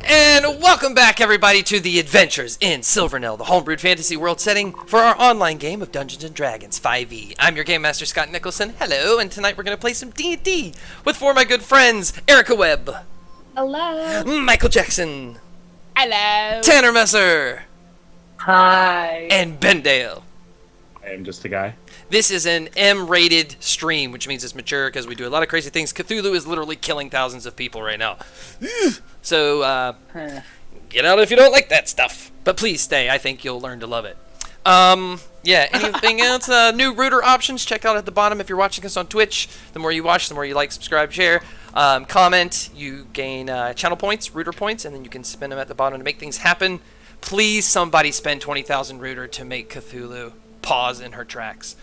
And welcome back, everybody, to the Adventures in Silvernell, the homebrewed fantasy world setting for our online game of Dungeons & Dragons 5e. I'm your Game Master, Scott Nicholson. Hello, and tonight we're going to play some D&D with four of my good friends, Erica Webb. Hello. Michael Jackson. Hello. Tanner Messer. Hi. And Ben Dale. I am just a guy. This is an M-rated stream, which means it's mature because we do a lot of crazy things. Cthulhu is literally killing thousands of people right now. So, get out if you don't like that stuff. But please stay. I think you'll learn to love it. Yeah, anything else? New rooter options, check out at the bottom if you're watching us on Twitch. The more you watch, the more you like, subscribe, share. Comment, you gain channel points, rooter points, and then you can spend them at the bottom to make things happen. Please, somebody spend 20,000 rooter to make Cthulhu pause in her tracks.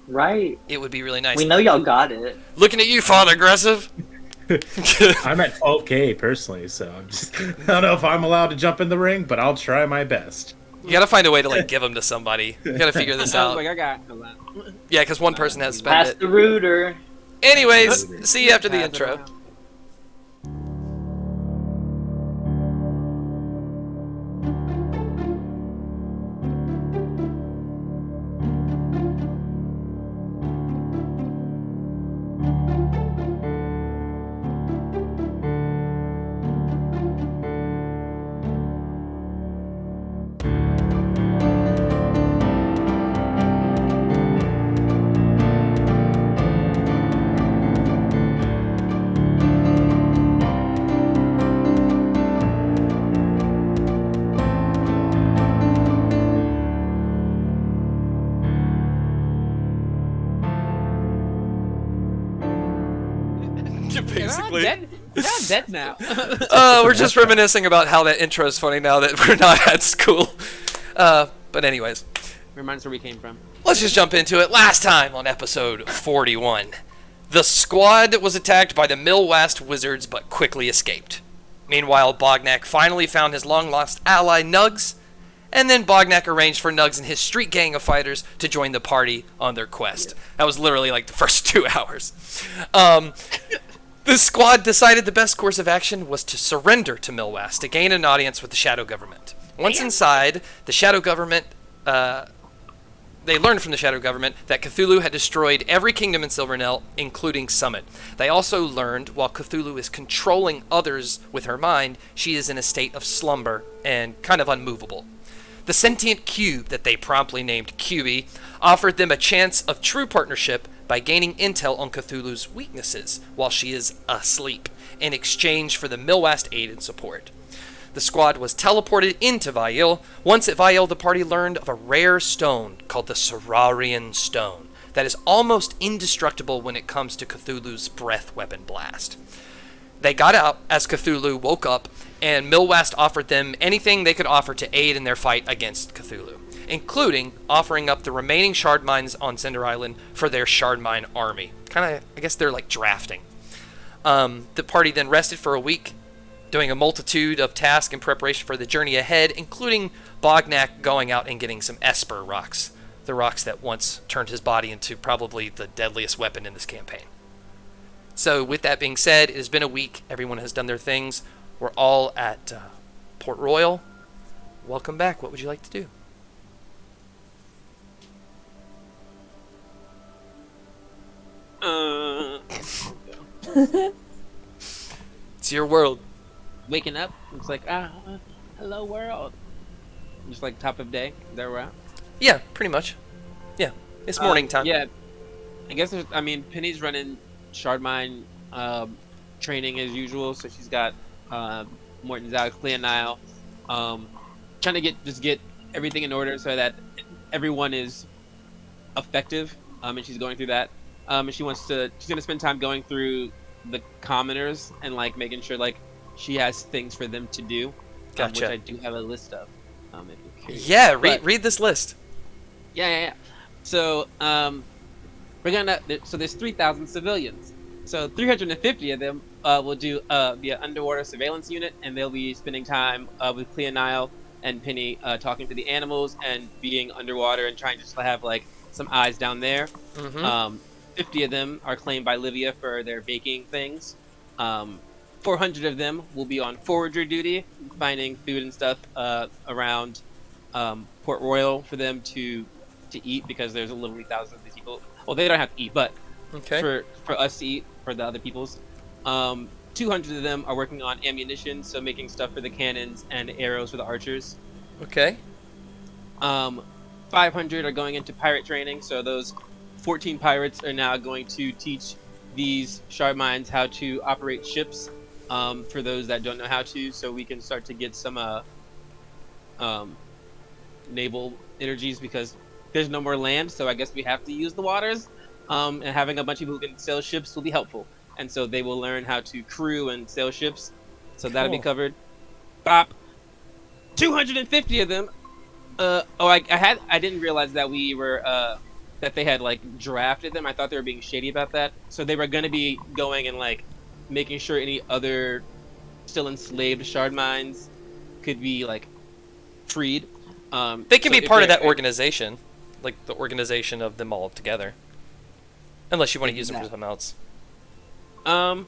Right. It would be really nice. We know y'all got it. Looking at you, Father Gressive. I'm at 12K personally, so I don't know if I'm allowed to jump in the ring, but I'll try my best. You gotta find a way to give them to somebody. You gotta figure this out. I got Yeah, because one person has to spend Pass it. the rooter. Anyways, see you after the intro. Basically. They're not dead now. We're just reminiscing about how that intro is funny now that we're not at school. But anyways, Reminds where we came from. let's just jump into it. Last time on episode 41, the squad was attacked by the Millwast wizards but quickly escaped. Meanwhile, Bognak finally found his long-lost ally, Nugs, and then Bognak arranged for Nugs and his street gang of fighters to join the party on their quest. That was literally the first 2 hours. The squad decided the best course of action was to surrender to Millwast to gain an audience with the Shadow Government. Once inside, the Shadow Government, they learned from the Shadow Government that Cthulhu had destroyed every kingdom in Silvernell, including Summit. They also learned while Cthulhu is controlling others with her mind, she is in a state of slumber and kind of unmovable. The sentient cube that they promptly named QB offered them a chance of true partnership by gaining intel on Cthulhu's weaknesses while she is asleep, in exchange for the Millwast aid and support. The squad was teleported into Vail. Once at Vail, the party learned of a rare stone called the Serarian Stone that is almost indestructible when it comes to Cthulhu's breath weapon blast. They got out as Cthulhu woke up, and Millwast offered them anything they could offer to aid in their fight against Cthulhu, including offering up the remaining shard mines on Cinder Island for their shard mine army. I guess they're drafting. The party then rested for a week, doing a multitude of tasks in preparation for the journey ahead, including Bognak going out and getting some Esper rocks, the rocks that once turned his body into probably the deadliest weapon in this campaign. So with that being said, it has been a week. Everyone has done their things. We're all at Port Royal. Welcome back. What would you like to do? It's your world. Waking up, it's hello world. Just top of day, there we're at. Yeah, pretty much. Yeah, it's morning time. Yeah, I guess Penny's running shard mine training as usual, so she's got Morton's out, Clea Nile, trying to get everything in order so that everyone is effective, and she's going through that. And she's gonna spend time going through the commoners and making sure she has things for them to do. Gotcha. Which I do have a list of. If you're curious. Yeah, read this list. Yeah. So there's 3,000 civilians. So 350 of them will do be an underwater surveillance unit, and they'll be spending time with Clea Nile and Penny talking to the animals and being underwater and trying to have some eyes down there. Mm-hmm. 50 of them are claimed by Livia for their baking things. 400 of them will be on forager duty, finding food and stuff around Port Royal for them to eat, because there's literally thousands of these people. Well, they don't have to eat, but for us to eat, for the other people's. 200 of them are working on ammunition, so making stuff for the cannons and arrows for the archers. Okay. 500 are going into pirate training, so those 14 pirates are now going to teach these shard mines how to operate ships, for those that don't know how to, so we can start to get some naval energies, because there's no more land, so I guess we have to use the waters, and having a bunch of people who can sail ships will be helpful, and so they will learn how to crew and sail ships, so that'll be covered. Bop. 250 of them. I didn't realize that we were that they had like drafted them. I thought they were being shady about that. So they were gonna be going and like making sure any other still enslaved shard mines could be like freed. They can be part of that organization, like the organization of them all together. Unless you want to use them for something else. I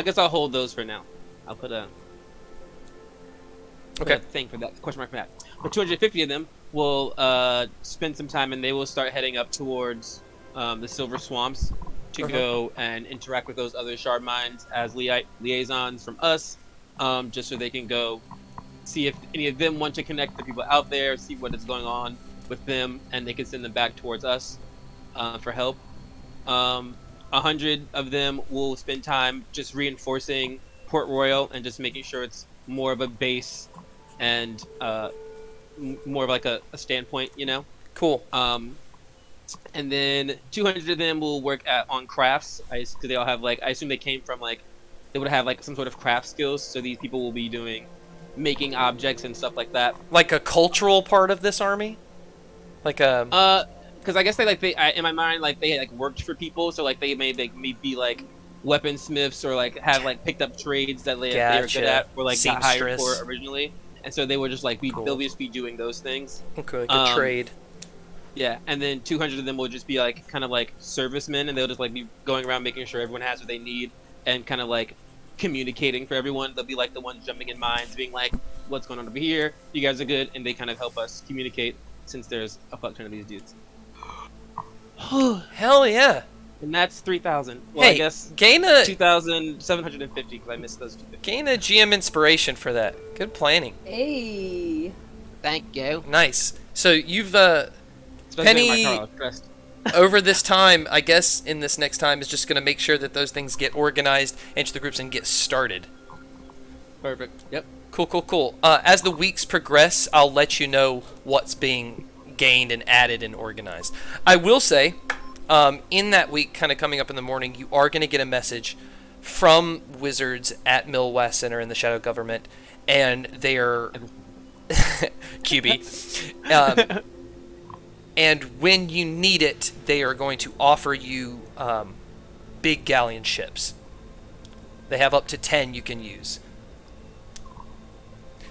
guess I'll hold those for now. I'll put a thing for that, question mark for that. But 250 of them will spend some time, and they will start heading up towards the Silver Swamps to go and interact with those other shard mines as liaisons from us, just so they can go see if any of them want to connect the people out there, see what is going on with them, and they can send them back towards us for help. 100 of them will spend time just reinforcing Port Royal and just making sure it's more of a base and more of like a standpoint, you know. Cool. And then 200 of them will work on crafts. Cause they all have like, I assume they came from like, they would have like some sort of craft skills. So these people will be doing making objects and stuff like that. Like a cultural part of this army, like a. Because I guess in my mind, like they like worked for people, so like they may be like weaponsmiths or like have like picked up trades that they are good at or like got hired for originally, and so they would just like they'll just be doing those things. Okay, good trade. Yeah, and then 200 of them will just be like kind of like servicemen, and they'll just like be going around making sure everyone has what they need and kind of like communicating for everyone. They'll be like the ones jumping in mines, being like, "What's going on over here? You guys are good," and they kind of help us communicate since there's a fuck ton of these dudes. Hell yeah! And that's 3,000. Well, hey, I guess gain a 2,750 because I missed those 250. Gain a GM inspiration for that. Good planning. Hey. Thank you. Nice. So you've Especially Penny in my car, I was stressed. over this time, I guess in this next time is just going to make sure that those things get organized into the groups and get started. Perfect. Yep. Cool. As the weeks progress, I'll let you know what's being gained and added and organized. I will say, in that week, kind of coming up in the morning, you are going to get a message from wizards at Mill West Center in the Shadow Government, and they are QB. And when you need it, they are going to offer you big galleon ships. They have up to 10 you can use.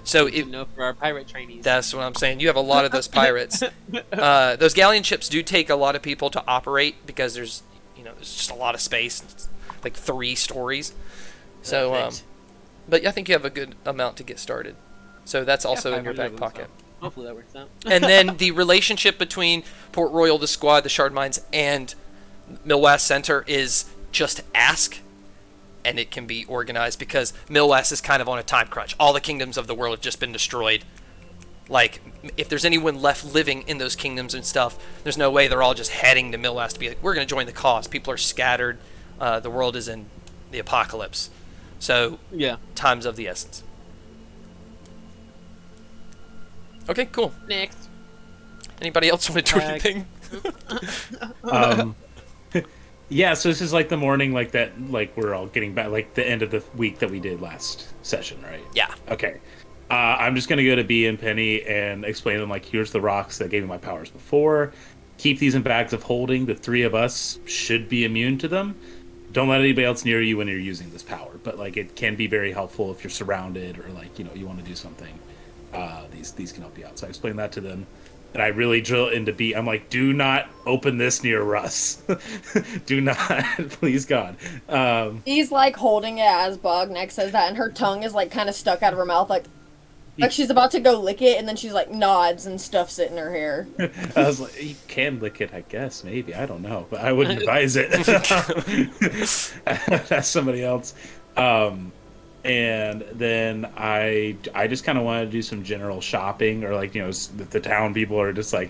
So for our pirate trainees. That's what I'm saying. You have a lot of those pirates. Those galleon ships do take a lot of people to operate because there's just a lot of space. It's like 3 stories. So, but I think you have a good amount to get started. So that's also in your back pocket. So hopefully that works out. And then the relationship between Port Royal, the squad, the Shard Mines, and Mill West Center is just ask. And it can be organized because Mill West is kind of on a time crunch. All the kingdoms of the world have just been destroyed. Like, if there's anyone left living in those kingdoms and stuff, there's no way they're all just heading to Mill West to be like, we're going to join the cause. People are scattered. The world is in the apocalypse. So, yeah, time's of the essence. Okay, cool. Next. Anybody else want to do anything? Yeah, so this is like the morning, like that, like we're all getting back, like the end of the week that we did last session, right? Yeah. Okay. I'm just gonna go to B and Penny and explain to them, like, here's the rocks that gave me my powers before. Keep these in bags of holding. The 3 of us should be immune to them. Don't let anybody else near you when you're using this power. But like, it can be very helpful if you're surrounded or like, you want to do something. These can help you out. So I explained that to them. and I really drill into B. I'm like, do not open this near Russ. Do not, please God. He's like holding it as Bognak says that, and her tongue is like kind of stuck out of her mouth, like she's about to go lick it, and then she's like nods and stuffs it in her hair. I was like, you can lick it, I guess, maybe. I don't know, but I wouldn't advise it. That's somebody else. And then I just kind of wanted to do some general shopping, or like, the town people are just like,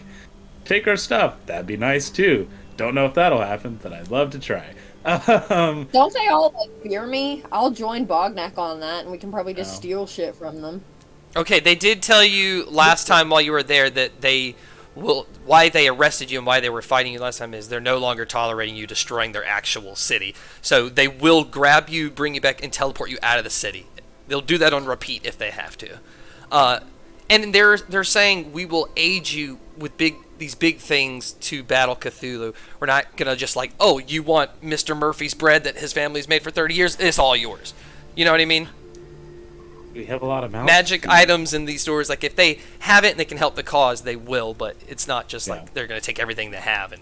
take our stuff. That'd be nice too. Don't know if that'll happen, but I'd love to try. Don't they all like fear me? I'll join Bognak on that, and we can probably just steal shit from them. Okay, they did tell you last time while you were there that why they arrested you and why they were fighting you last time is they're no longer tolerating you destroying their actual city. So they will grab you, bring you back, and teleport you out of the city. They'll do that on repeat if they have to. And they're saying we will aid you with these big things to battle Cthulhu. We're not gonna just like, oh, you want Mr. Murphy's bread that his family's made for 30 years? It's all yours. You know what I mean? We have a lot of magic items in these stores. Like if they have it and they can help the cause, they will. But it's not just like they're going to take everything they have and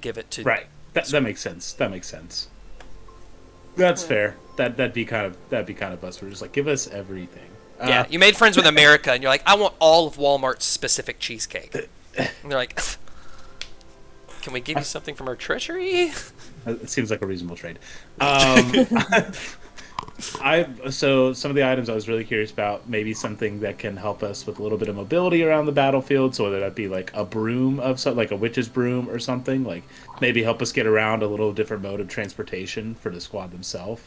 give it to. Right. That makes sense. That's fair. That'd be kind of us. We're just like, give us everything. Yeah. You made friends with America, and you're like, I want all of Walmart's specific cheesecake. And they're like, can we give you something from our treasury? It seems like a reasonable trade. So some of the items I was really curious about, maybe something that can help us with a little bit of mobility around the battlefield. So whether that be like a broom of something, like a witch's broom or something, like maybe help us get around a little different mode of transportation for the squad themselves.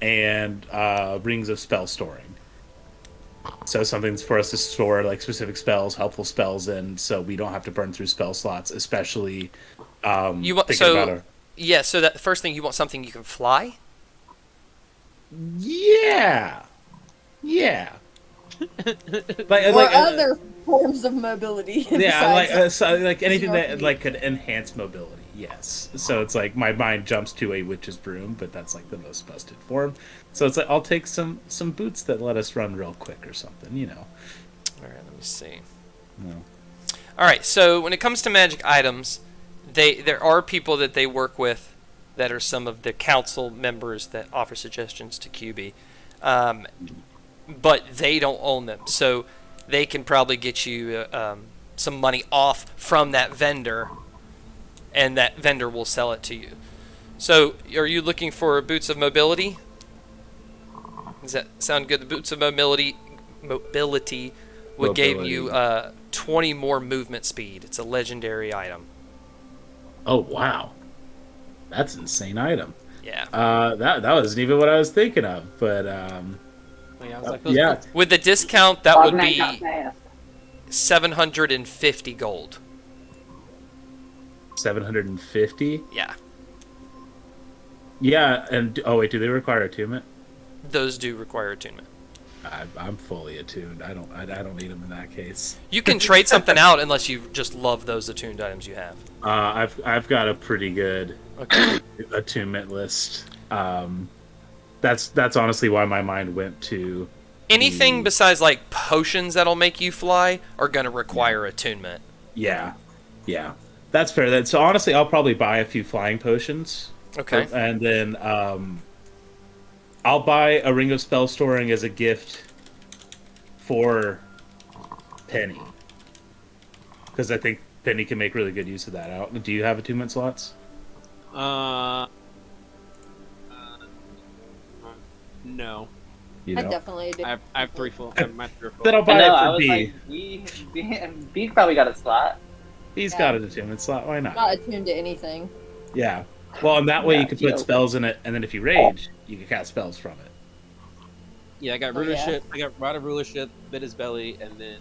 And rings of spell storing. So something for us to store like specific spells, helpful spells in, so we don't have to burn through spell slots, especially. So that the first thing, you want something you can fly. Yeah. Or other forms of mobility. Yeah, like anything that like could enhance mobility. Yes. So it's like my mind jumps to a witch's broom, but that's like the most busted form. So it's like I'll take some boots that let us run real quick or something, All right, let me see. No. All right, so when it comes to magic items, there are people that they work with that are some of the council members that offer suggestions to QB, but they don't own them, so they can probably get you some money off from that vendor, and that vendor will sell it to you. So, are you looking for boots of mobility? Does that sound good? The boots of mobility would give you 20 more movement speed. It's a legendary item. Oh wow. That's an insane item. Yeah. That wasn't even what I was thinking of, but with the discount, that would be 750 gold. 750? Yeah. Yeah, and wait, do they require attunement? Those do require attunement. I'm fully attuned. I don't need them in that case. You can trade something out unless you just love those attuned items you have. I've got a pretty good attunement list. That's honestly why my mind went to anything besides like potions that'll make you fly are going to require attunement. Yeah, that's fair. So honestly, I'll probably buy a few flying potions. Okay, and then I'll buy a ring of spell storing as a gift for Penny, because I think Penny can make really good use of that. Out. Do you have attunement slots? No. I definitely do. I have 3 full. I have my 3 full. Then I'll buy it for B. Like, B's probably got a slot. He's got an attunement slot. Why not? Not attuned to anything. Yeah. Well, and that way you can put spells in it, and then if you rage, you can cast spells from it. Yeah, I got rulership. I got rod of rulership, bit his belly, and then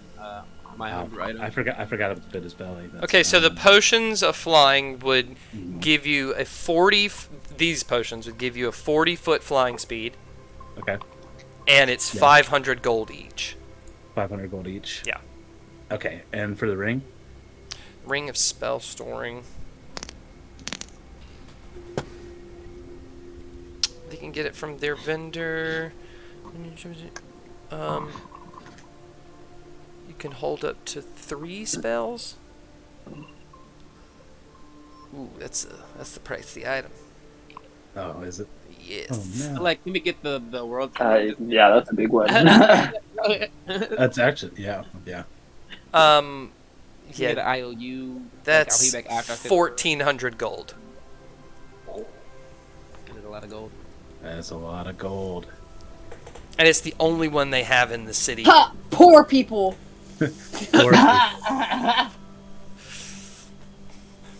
my hunger item. I forgot about bit his belly. Okay, so the potions of flying would give you a 40. These potions would give you a 40-foot flying speed. Okay. And it's 500 gold each. 500 gold each. Yeah. Okay, and for the ring? Ring of spell storing. They can get it from their vendor. You can hold up to 3 spells. Ooh, that's the price of the item. Oh, is it? Yes. Oh no. Like, let me get the world. Yeah, that's a big one. That's actually yeah. Yeah, the IOU. That's like, I'll be back after I fix 1,400 gold. There's a lot of gold. That's a lot of gold. And it's the only one they have in the city. Ha! Poor people.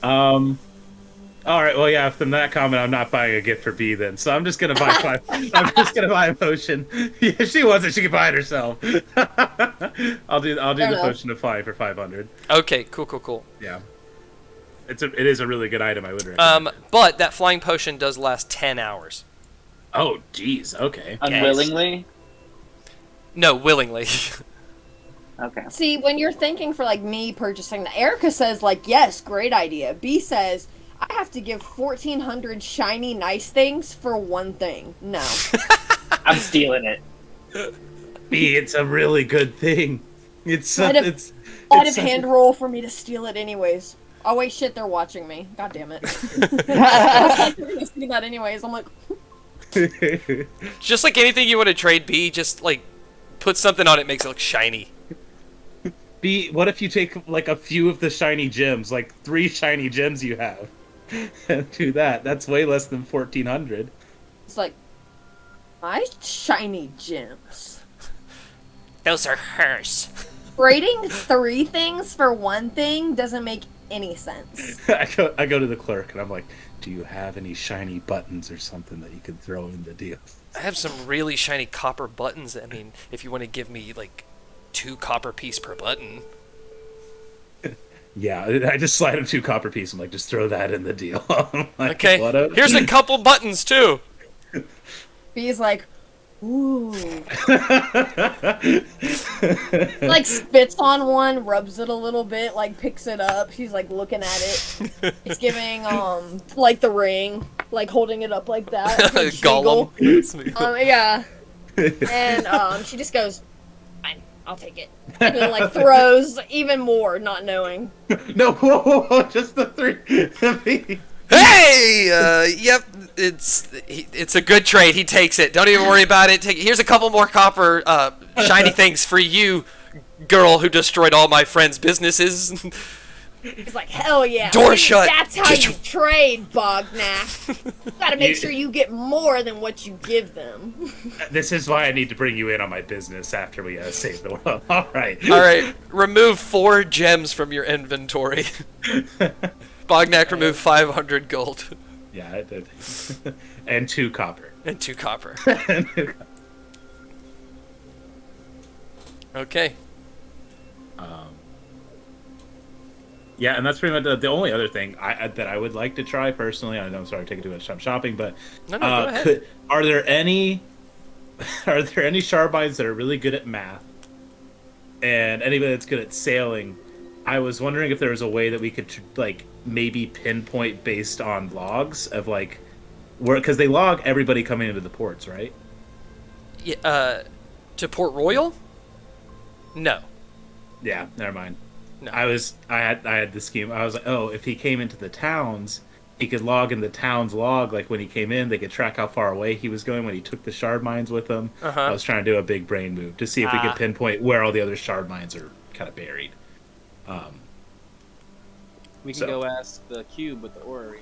All right. Well, yeah. From that comment, I'm not buying a gift for B then. So I'm just gonna buy 5. I'm just gonna buy a potion. Yeah, if she wants it, she can buy it herself. I'll do the potion of 5 for 500. Okay, cool. Yeah. It is a really good item. I would recommend. But that flying potion does last 10 hours. Oh, geez. Okay. Unwillingly? No, willingly. Okay. See, when you're thinking for like me purchasing, Erica says like, yes, great idea. B says, I have to give 1,400 shiny nice things for one thing. No. I'm stealing it. B, it's a really good thing. It's Might have it's hand roll for me to steal it anyways. Oh wait, shit, they're watching me. God damn it. I was like, they're gonna see that anyways. I'm like, Just like anything you want to trade B, just like put something on it makes it look shiny. B, what if you take like a few of the shiny gems, like 3 shiny gems you have, and do that? That's way less than 1,400. it's like, my shiny gems. Those are hers. Trading 3 things for one thing doesn't make any sense. I go to the clerk and I'm like, do you have any shiny buttons or something that you could throw in the deal? I have some really shiny copper buttons. I mean, if you want to give me like 2 copper piece per button. Yeah, I just slide him 2 copper pieces. I'm like, just throw that in the deal. Like, Okay, here's a couple buttons too. B's like, ooh. Like spits on one, rubs it a little bit, like picks it up. She's like looking at it. It's giving like the ring, like holding it up like that. Gollum. Yeah. And she just goes, fine, I'll take it. And then like throws even more, not knowing. No, whoa, just the 3. Hey, yep, it's a good trade. He takes it. Don't even worry about it. Here's a couple more copper shiny things for you, girl who destroyed all my friends' businesses. He's like, hell yeah. Door shut. That's how you trade, Bognak. You gotta make sure you get more than what you give them. This is why I need to bring you in on my business after we save the world. All right. Remove 4 gems from your inventory. Bognak remove 500 gold. Yeah, I did. And 2 copper. And 2 copper. Okay. Yeah, and that's pretty much the only other thing that I would like to try personally. I know I'm sorry taking too much time shopping, but No, go ahead. Are there any Sharbines that are really good at math, and anybody that's good at sailing? I was wondering if there was a way that we could like maybe pinpoint based on logs of like where, because they log everybody coming into the ports, right? Yeah, to Port Royal? No. Yeah, never mind. No. I had the scheme. I was like, oh, if he came into the towns, he could log in the town's log. Like when he came in, they could track how far away he was going when he took the shard mines with him. Uh-huh. I was trying to do a big brain move to see if we could pinpoint where all the other shard mines are kind of buried. We can go ask the cube with the orrery.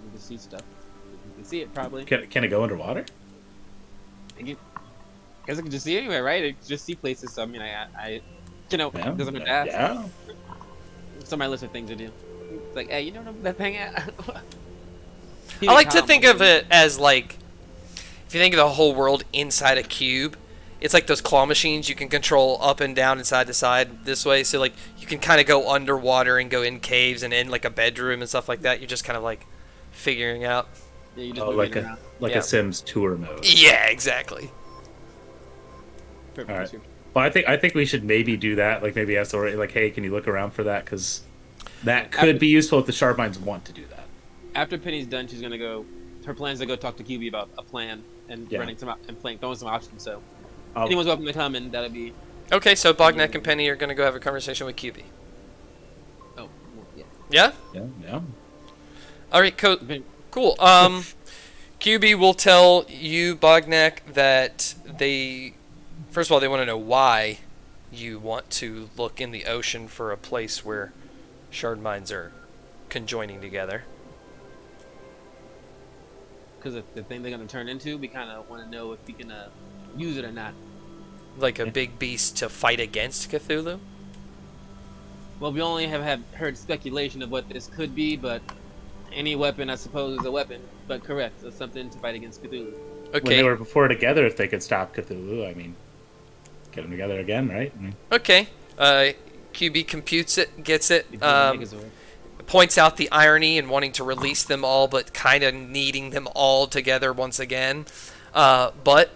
We can see stuff. You can see it probably. Can it go underwater? Because I can just see it anyway, right? I can just see places. So I mean, I doesn't have to ask. Yeah. It's on my list of things to do. It's like, hey, you know that thing at? I like to think of it as like, if you think of the whole world inside a cube, it's like those claw machines you can control up and down and side to side this way. So like you can kind of go underwater and go in caves and in like a bedroom and stuff like that. You're just kind of like figuring out. Yeah, you just like Yeah. a Sims tour mode. Yeah, exactly. Perfect. All right. Well, I think we should maybe do that. Like maybe ask Ori, like, hey, can you look around for that? Because that could be useful if the sharp minds want to do that. After Penny's done, she's gonna go. Her plan is to go talk to QB about a plan and running some and throwing some options. So anyone's welcome to come, and that'll be Okay, so Bognak and Penny are going to go have a conversation with QB. Oh, yeah. Yeah? Yeah. All right, cool. QB will tell you, Bognak, that first of all, they want to know why you want to look in the ocean for a place where shard mines are conjoining together. Because the thing they're gonna turn into, we kind of want to know if we can use it or not. Like a big beast to fight against Cthulhu? Well, we only have heard speculation of what this could be, but any weapon, I suppose, is a weapon. But correct, it's something to fight against Cthulhu. Okay. When they were before together, if they could stop Cthulhu, I mean, get them together again, right? I mean, Okay. QB computes it, gets it, If you can make it so. points out the irony in wanting to release them all, but kind of needing them all together once again. But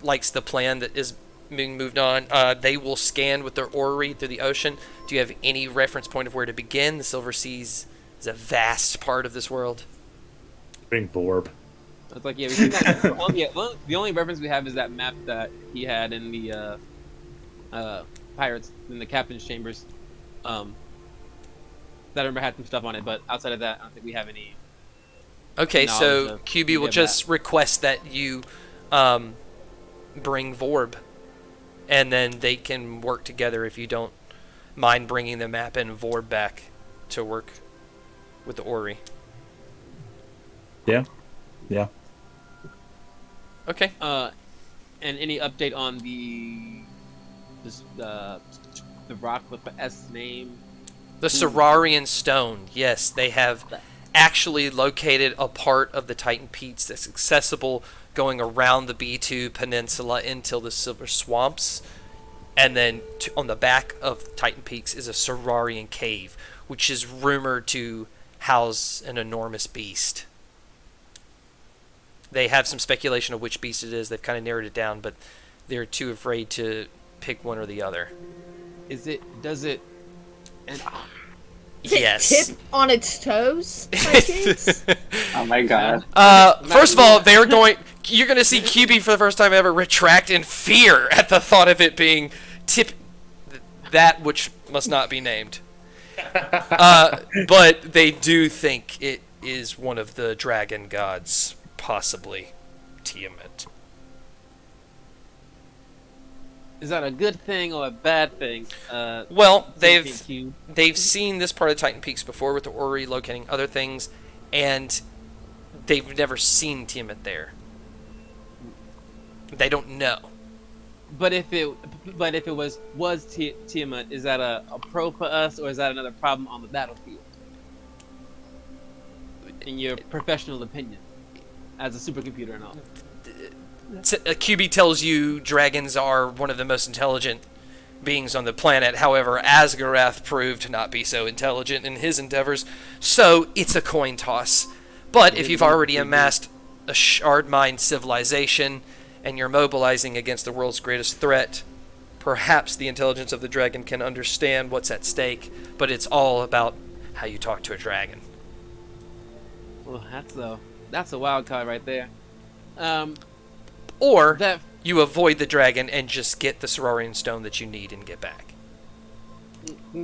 likes the plan that is being moved on. They will scan with their orrery through the ocean. Do you have any reference point of where to begin? The Silver Seas is a vast part of this world. bring Vorb. It's like, yeah, we that, the only reference we have is that map that he had in the pirates in the captain's chambers. That I remember had some stuff on it, but outside of that, I don't think we have any. Okay, so of QB any will of just request that you bring Vorb, and then they can work together if you don't mind bringing the map and Vorb back to work with the orrery. Yeah. Okay. And any update on the rock with the S name? The Serrarian Stone. Yes, they have actually located a part of the Titan Peaks that's accessible going around the B2 Peninsula until the Silver Swamps. And then on the back of Titan Peaks is a Serrarian Cave, which is rumored to house an enormous beast. They have some speculation of which beast it is. They've kind of narrowed it down, but they're too afraid to pick one or the other. Does it, and Yes. Tip on its toes, my kids. Oh my god. First of all, you're going to see QB for the first time ever retract in fear at the thought of it being that which must not be named. But they do think it is one of the dragon gods, possibly Tiamat. is that a good thing or a bad thing? Well, TNQ? they've seen this part of Titan Peaks before with the orrery locating other things, and they've never seen Tiamat there. They don't know. But if it was Tiamat, is that a pro for us, or is that another problem on the battlefield? In your professional opinion, as a supercomputer and all. QB tells you dragons are one of the most intelligent beings on the planet. However, Asgarath proved to not be so intelligent in his endeavors, so it's a coin toss. But if you've already amassed a shard mine civilization and you're mobilizing against the world's greatest threat, perhaps the intelligence of the dragon can understand what's at stake, but it's all about how you talk to a dragon. Well, that's a wild card right there. Or That you avoid the dragon and just get the Serrarian Stone that you need and get back.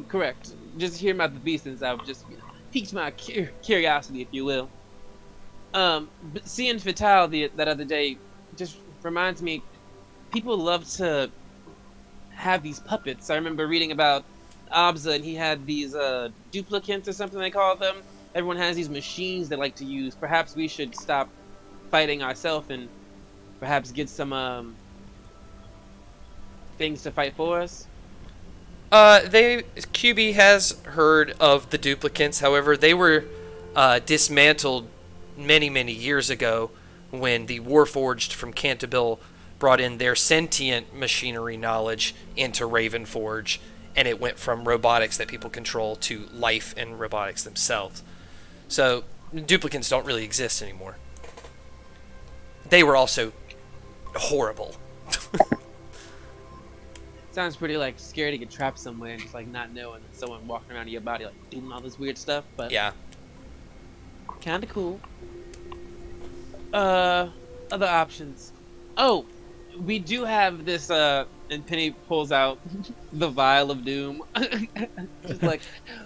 correct. Just hearing about the beast since I've just piqued my curiosity, if you will. But seeing Fatality that other day just reminds me, people love to have these puppets. I remember reading about Abza, and he had these duplicants or something they call them. Everyone has these machines they like to use. Perhaps we should stop fighting ourselves and perhaps get some things to fight for us. QB has heard of the duplicants. However, they were dismantled many years ago when the Warforged from Canterville brought in their sentient machinery knowledge into Ravenforge, and it went from robotics that people control to life and robotics themselves. So duplicants don't really exist anymore. They were also horrible. Sounds pretty like scary to get trapped somewhere and just like not knowing someone walking around in your body like doing all this weird stuff, but Yeah. kind of cool. Other options. Oh, we do have this, and Penny pulls out the vial of doom. She's like,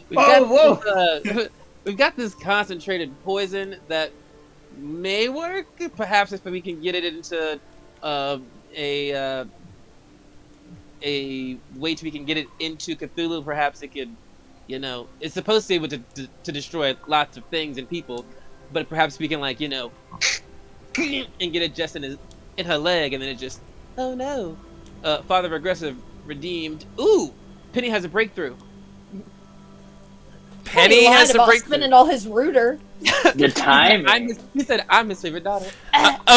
we've got this concentrated poison that may work. Perhaps if we can get it into a way we can get it into Cthulhu, perhaps it could, it's supposed to be able to destroy lots of things and people, but perhaps we can and get it just in her leg, and then it just, oh no, Father Aggressive redeemed. Ooh, Penny has a breakthrough. Penny has a breakthrough. Spending all his rooter. The time. He said, I'm his favorite daughter.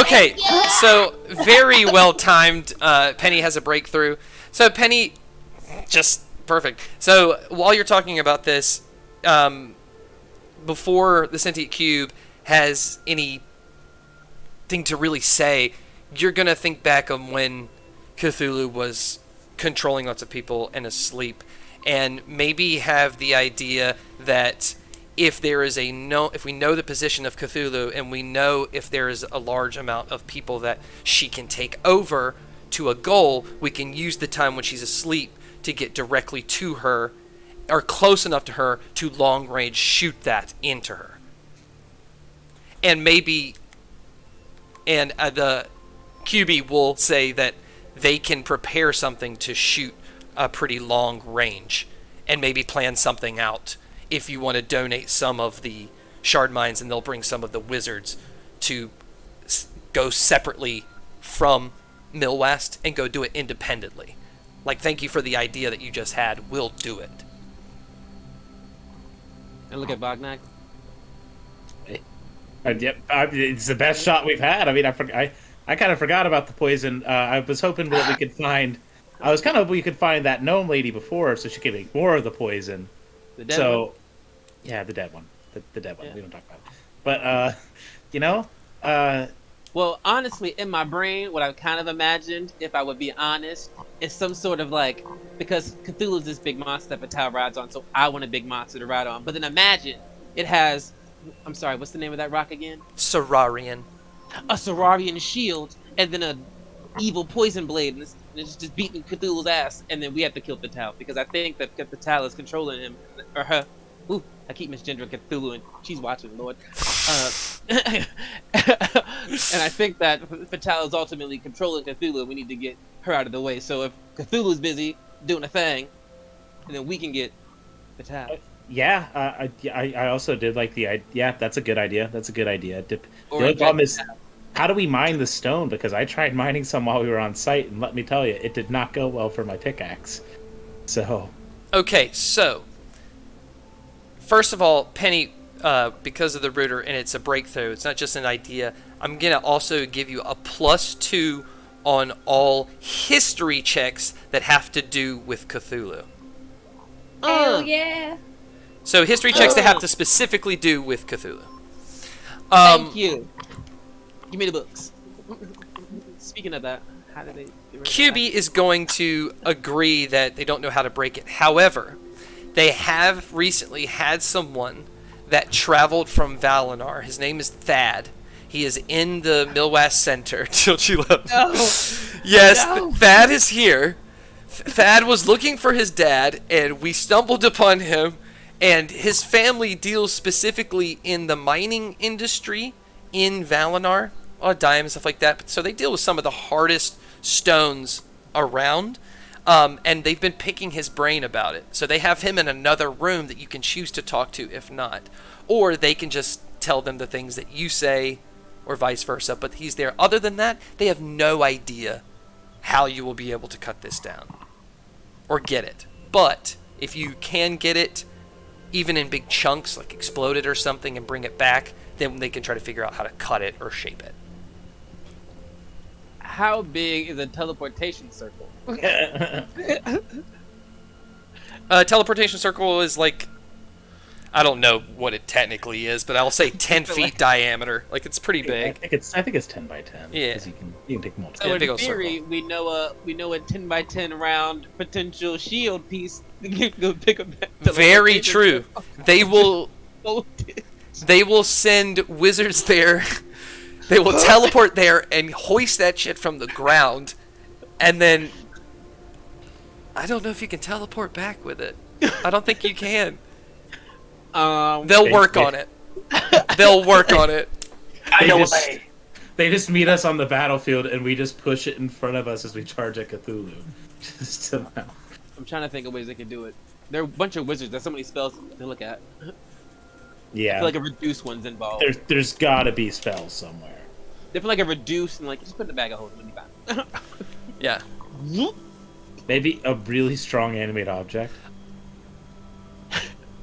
Okay, so very well timed. Penny has a breakthrough. So Penny, just perfect. So while you're talking about this, before the sentient cube has anything to really say, you're gonna think back on when Cthulhu was controlling lots of people and asleep, and maybe have the idea that if we know the position of Cthulhu, and we know if there is a large amount of people that she can take over to a goal, we can use the time when she's asleep to get directly to her, or close enough to her to long range shoot that into her. And maybe, the QB will say that they can prepare something to shoot a pretty long range, and maybe plan something out if you want to donate some of the shard mines, and they'll bring some of the wizards to go separately from Millwest and go do it independently. Like, thank you for the idea that you just had. We'll do it. And look at Bognak. Yep, it's the best shot we've had. I mean, I kind of forgot about the poison. I was hoping that we could find. I was kind of hoping we could find that gnome lady before, so she could make more of the poison. The dead one? Yeah, the dead one. The dead one. Yeah. We don't talk about it. But Well, honestly, in my brain, what I've kind of imagined, if I would be honest, is some sort of because Cthulhu's this big monster that Vital rides on, so I want a big monster to ride on. But then imagine it has, I'm sorry, what's the name of that rock again? Sorarian. A Sorarian shield, and then a evil poison blade, and it's just beating Cthulhu's ass, and then we have to kill Vital, because I think that Vital is controlling him, or her. Ooh, I keep misgendering Cthulhu, and she's watching, Lord. And I think that Vital is ultimately controlling Cthulhu, and we need to get her out of the way. So if Cthulhu's busy doing a thing, and then we can get Vital. yeah, I also did like the idea. Yeah, that's a good idea. That's a good idea. The Or only problem inject is, how do we mine the stone? Because I tried mining some while we were on site, and let me tell you, it did not go well for my pickaxe. So. Okay, so first of all, Penny, because of the rooter and it's a breakthrough, it's not just an idea. I'm gonna also give you a +2 on all history checks that have to do with Cthulhu. Oh yeah. So history checks that have to specifically do with Cthulhu. Thank you. Give me the books. Speaking of that, how do they get rid of that? QB is going to agree that they don't know how to break it. However, they have recently had someone that traveled from Valinar. His name is Thad. He is in the Millwest Center. Don't you love? No. Yes, No. Thad is here. Thad was looking for his dad, and we stumbled upon him. And his family deals specifically in the mining industry in Valinar, a lot of diamonds, stuff like that. So they deal with some of the hardest stones around. And they've been picking his brain about it. So they have him in another room that you can choose to talk to if not. Or they can just tell them the things that you say, or vice versa. But he's there. Other than that, they have no idea how you will be able to cut this down or get it. But if you can get it, even in big chunks, like explode it or something and bring it back, then they can try to figure out how to cut it or shape it. How big is a teleportation circle? Teleportation circle is like, I don't know what it technically is, but I'll say 10 feet diameter. Like, it's pretty I big. think it's 10 by 10. Yeah. Because you can take multiple. So Yeah, big in old theory, we know a 10 by 10 round potential shield piece. Go pick up. Very true. They will send wizards there. They will teleport there and hoist that shit from the ground And then I don't know if you can teleport back with it. I don't think you can. They'll work on it. They'll work on it. They just meet us on the battlefield, and we just push it in front of us as we charge at Cthulhu. Just somehow. I'm trying to think of ways they can do it. There are a bunch of wizards. There's so many spells to look at. Yeah. I feel like a reduce one's involved. There's gotta be spells somewhere. They feel like a reduce and like just put in the bag of holding and be fine. Yeah. Maybe a really strong animate object.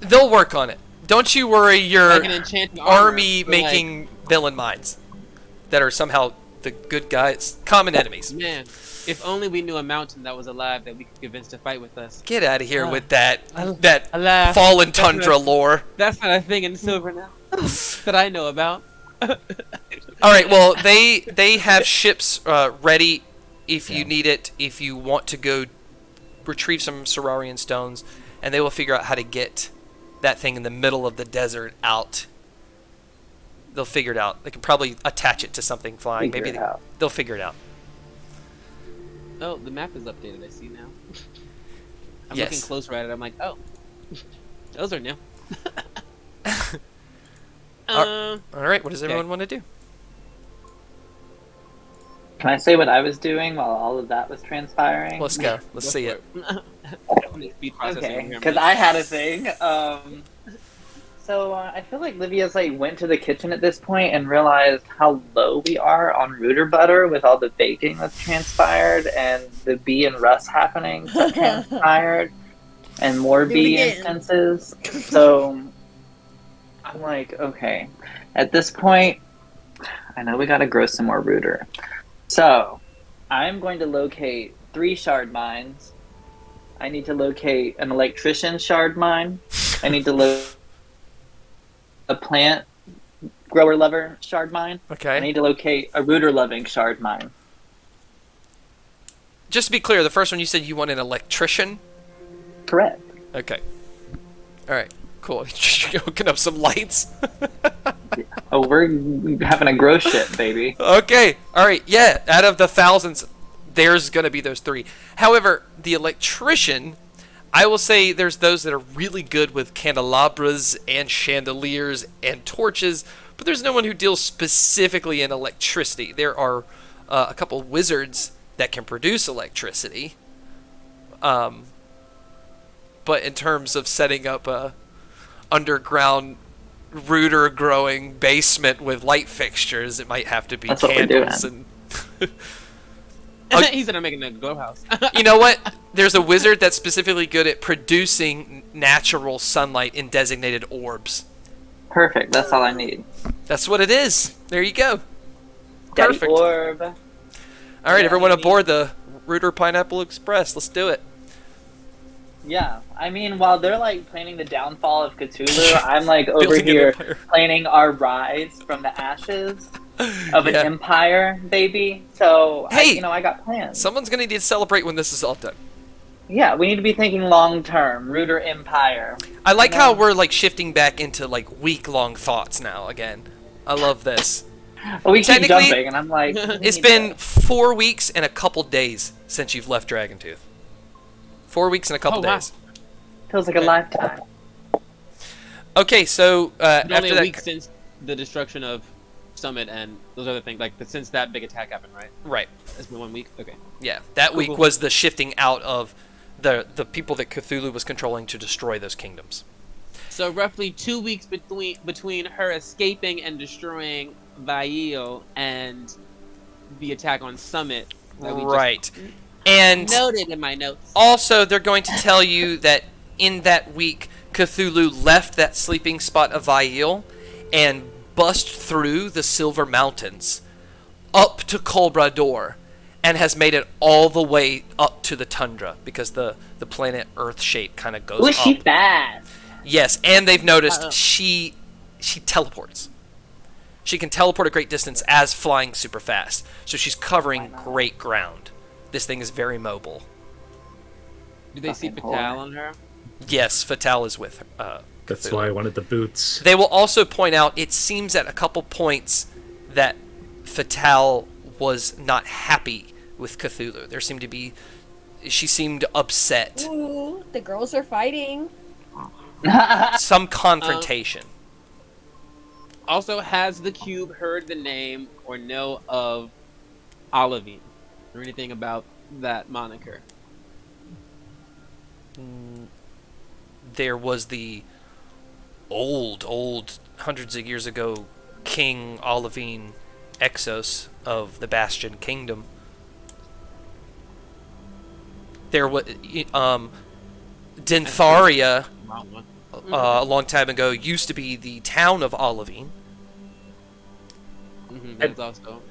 They'll work on it. Don't you worry your Like an enchanted army armor, making villain minds that are somehow the good guys, common enemies. Man, if only we knew a mountain that was alive that we could convince to fight with us. Get out of here with that Alas, fallen tundra lore. That's not a thing in Silver now that I know about. All right, well, they have ships ready if you need it, if you want to go retrieve some Serarian stones, and they will figure out how to get that thing in the middle of the desert out. They'll figure it out. They can probably attach it to something flying. Maybe they'll figure it out. Oh, the map is updated. I see now. I'm Yes. looking closer at it. I'm like, oh, those are new. All right, what does everyone want to do? Can I say what I was doing while all of that was transpiring? Let's go. Let's see it. Speed processing Okay, here. because I had a thing. So I feel like Livia's like went to the kitchen at this point and realized how low we are on rooter butter with all the baking that's transpired and the bee and rust happening that transpired and more bee instances. So I'm like, okay, at this point, I know we gotta grow some more rooter. So I'm going to locate 3 shard mines. I need to locate an electrician shard mine. I need to locate a plant grower lover shard mine. Okay. I need to locate a rooter loving shard mine. Just to be clear, the first one you said you want an electrician? Correct. Okay. All right. Cool. You're hooking up some lights. Oh, we're having a grow shit, baby. Okay. All right. Yeah. Out of the thousands, there's gonna be those 3. However, the electrician, I will say there's those that are really good with candelabras and chandeliers and torches, but there's no one who deals specifically in electricity. There are a couple wizards that can produce electricity, but in terms of setting up a underground rooter growing basement with light fixtures, it might have to be candles and. He said I'm making a grow house. You know what? There's a wizard that's specifically good at producing natural sunlight in designated orbs. Perfect. That's all I need. That's what it is. There you go. Daddy Perfect. orb. All right, everyone aboard the Rooter Pineapple Express. Let's do it. Yeah, I mean, while they're like planning the downfall of Cthulhu, I'm like over Building an here empire. planning our rise from the ashes of an Yeah. empire, baby. So, Hey! I got plans. Someone's gonna need to celebrate when this is all done. Yeah, we need to be thinking long term, Rooter Empire. I like how we're like shifting back into like week-long thoughts now again. I love this. Well, we keep Technically, jumping, and I'm like, It's been 4 weeks and a couple days since you've left Dragontooth. 4 weeks and a couple Oh, wow. days. feels like a lifetime. Okay, so It's only after a that, week since the destruction of Summit and those other things, like since that big attack happened, right? right? It's been 1 week. Okay. Yeah, that Cool, week cool. was the shifting out of the people that Cthulhu was controlling to destroy those kingdoms. So roughly 2 weeks between her escaping and destroying Vail and the attack on Summit. That we just Right, and noted in my notes. also they're going to tell you that in that week, Cthulhu left that sleeping spot of Vail and bust through the Silver Mountains up to Colbrador and has made it all the way up to the tundra because the planet Earth shape kind of goes Ooh, up. she fast. Yes, and they've noticed she teleports. She can teleport a great distance as flying super fast. So she's covering great ground. This thing is very mobile. Do they see Fucking Patal whore. on her? Yes, Fatal is with That's Cthulhu. why I wanted the boots. They will also point out, it seems at a couple points that Fatal was not happy with Cthulhu. She seemed upset. Ooh, the girls are fighting. Some confrontation. Also, has the cube heard the name or know of Olivine or anything about that moniker? There was the old, hundreds of years ago, King Olivine Exos of the Bastion Kingdom. There was Dintharia, a long time ago, used to be the town of Olivine. That's also.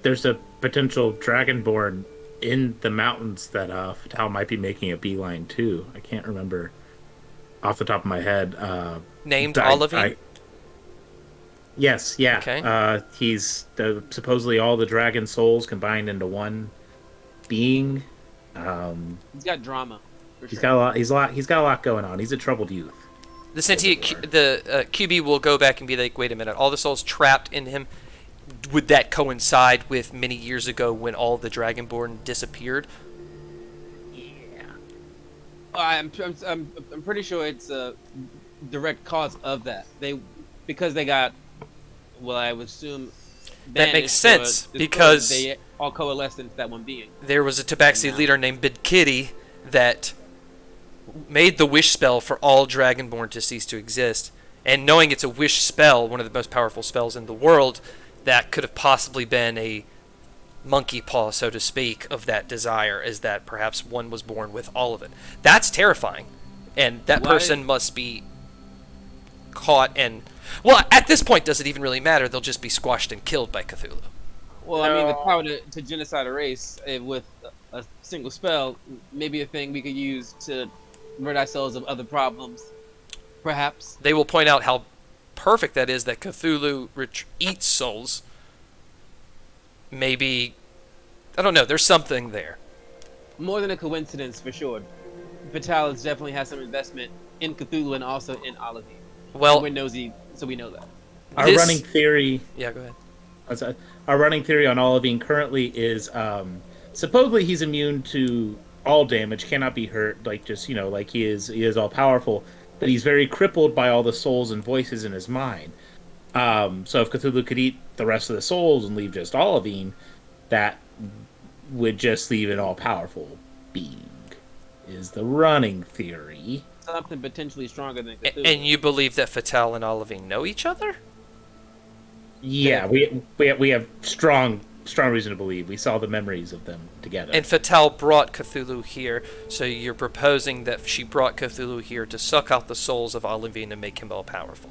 There's a potential dragonborn in the mountains that Fatal might be making a beeline to. I can't remember off the top of my head. Named Olivine? Yes, yeah. Okay. He's supposedly all the dragon souls combined into one being. He's got drama. He's got a lot. He's got a lot going on. He's a troubled youth. The sentient, QB will go back and be like, wait a minute, all the souls trapped in him, would that coincide with many years ago when all the Dragonborn disappeared? Yeah. I'm pretty sure it's a direct cause of that. Because they got, well, I would assume that makes sense, because they all coalesced into that one being. There was a Tabaxi leader named Bid Kitty that made the wish spell for all Dragonborn to cease to exist. And knowing it's a wish spell, one of the most powerful spells in the world, that could have possibly been a monkey paw, so to speak, of that desire, is that perhaps one was born with all of it. That's terrifying. And that person must be caught and... Well, at this point, does it even really matter? They'll just be squashed and killed by Cthulhu. Well, I mean, the power to genocide a race with a single spell may be a thing we could use to rid ourselves of other problems, perhaps. They will point out how perfect that is, that Cthulhu eats souls. Maybe, I don't know, there's something there. More than a coincidence, for sure. Vitalis definitely has some investment in Cthulhu and also in Olivine. Well, so we know that. Our running theory... Yeah, go ahead. Our running theory on Olivine currently is supposedly he's immune to all damage, cannot be hurt, like just, like he is all powerful, but he's very crippled by all the souls and voices in his mind. So if Cthulhu could eat the rest of the souls and leave just Olivine, that would just leave an all-powerful being, is the running theory. Something potentially stronger than Cthulhu. And you believe that Fatal and Olivine know each other? Yeah, we have strong reason to believe. We saw the memories of them together. And Fatal brought Cthulhu here, so you're proposing that she brought Cthulhu here to suck out the souls of Olivine and make him all powerful.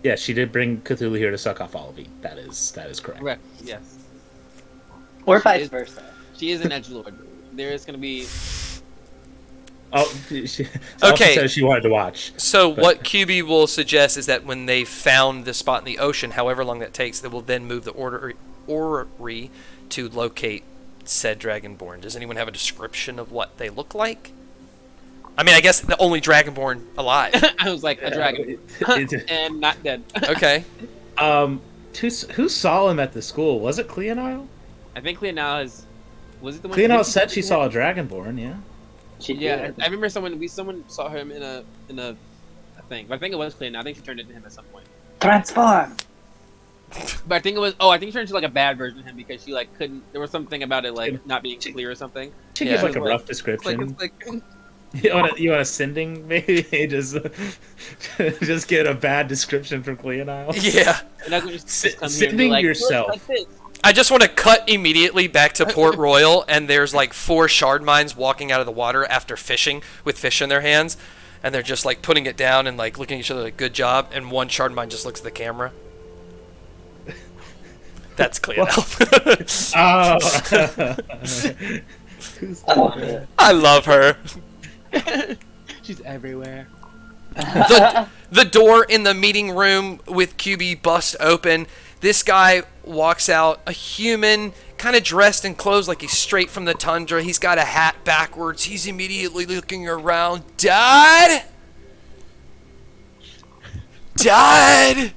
Yes, she did bring Cthulhu here to suck off Olivine. That is correct. Correct. Yes. Or vice versa. She is an edgelord. There is going to be. Oh, she okay. says she wanted to watch. So what QB will suggest is that when they found the spot in the ocean, however long that takes, they will then move the orrery to locate said Dragonborn. Does anyone have a description of what they look like? I mean, I guess the only Dragonborn alive. I was like, a dragon. And not dead. Okay. Who saw him at the school? Was it Cleonile? I think Cleonile is... Was it the one... Cleonile said she saw a Dragonborn, yeah. She did. Yeah, I remember someone saw him in a thing. But I think it was Cleonile. I think she turned into him at some point. Transform! But I think it was... Oh, I think she turned into like a bad version of him because she like couldn't... There was something about it like not being clear or something. She Yeah. gave like a rough description. Like, You want a sending maybe? just get a bad description from Cleonile. Yeah. and I could just come here and be Sending like, yourself. "Look, like this." I just want to cut immediately back to Port Royal, and there's like 4 shard mines walking out of the water after fishing with fish in their hands, and they're just like putting it down and like looking at each other like, good job, and one shard mine just looks at the camera. That's Cleonile. Oh. I love her. She's everywhere. The door in the meeting room with QB busts open. This guy walks out, a human, kind of dressed in clothes like he's straight from the tundra. He's got a hat backwards. He's immediately looking around. Dad? Dad?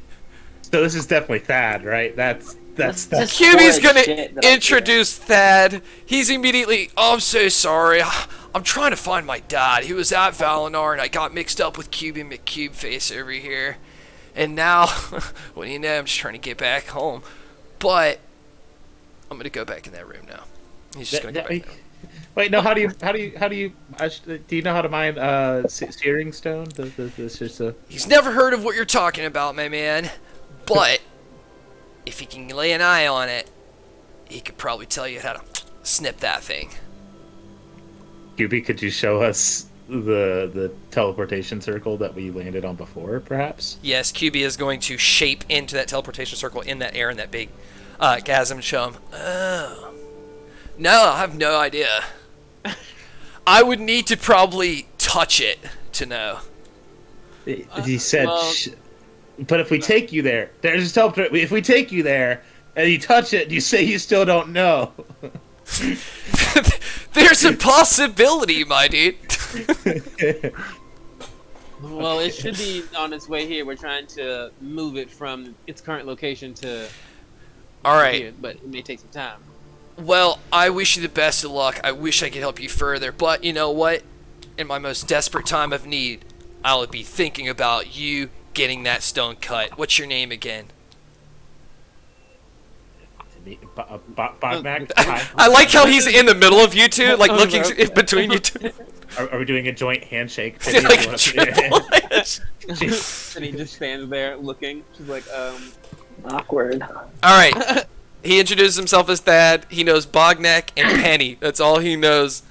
So this is definitely Thad, right? That's QB's horrid gonna shit that I'm introduce Thad. He's immediately, oh, I'm so sorry. I'm trying to find my dad. He was at Valinor, and I got mixed up with QB McCubeface over here. And now, what do you know? I'm just trying to get back home. But I'm gonna go back in that room now. He's just gonna go back. Wait, no. How do you? Do you know how to mine searing stone? This just a. He's never heard of what you're talking about, my man. But if he can lay an eye on it, he could probably tell you how to snip that thing. QB, could you show us the teleportation circle that we landed on before, perhaps? Yes, QB is going to shape into that teleportation circle in that air in that big chasm and show him. Oh. No, I have no idea. I would need to probably touch it to know. He said, but if we take you there, there's a teleport. If we take you there and you touch it, you say you still don't know. There's a possibility, my dude. Well, it should be on its way here. We're trying to move it from its current location to All right. here, but it may take some time. Well, I wish you the best of luck. I wish I could help you further, but you know what? In my most desperate time of need, I'll be thinking about you getting that stone cut. What's your name again? Bognak? I like how he's in the middle of you two, like looking in between you two. Are we doing a joint handshake? Like, And he just stands there looking. She's like, Awkward. All right. He introduced himself as Thad. He knows Bognak and Penny. That's all he knows.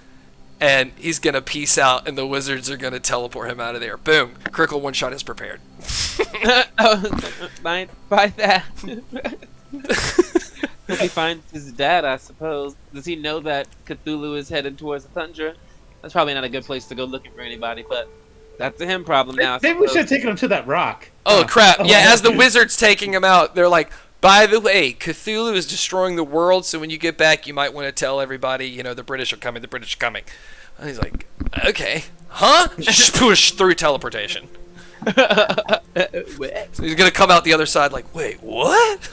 And he's going to peace out, and the wizards are going to teleport him out of there. Boom. Critical one shot is prepared. Bye that. Hope he finds his dad, I suppose. Does he know that Cthulhu is headed towards the tundra? That's probably not a good place to go looking for anybody, but that's a him problem now. Maybe we should have taken him to that rock. Oh, crap. Yeah, as the wizard's taking him out, they're like, by the way, Cthulhu is destroying the world, so when you get back, you might want to tell everybody, you know, the British are coming, the British are coming. And he's like, okay. Huh? Push through teleportation. So he's going to come out the other side like, wait, what?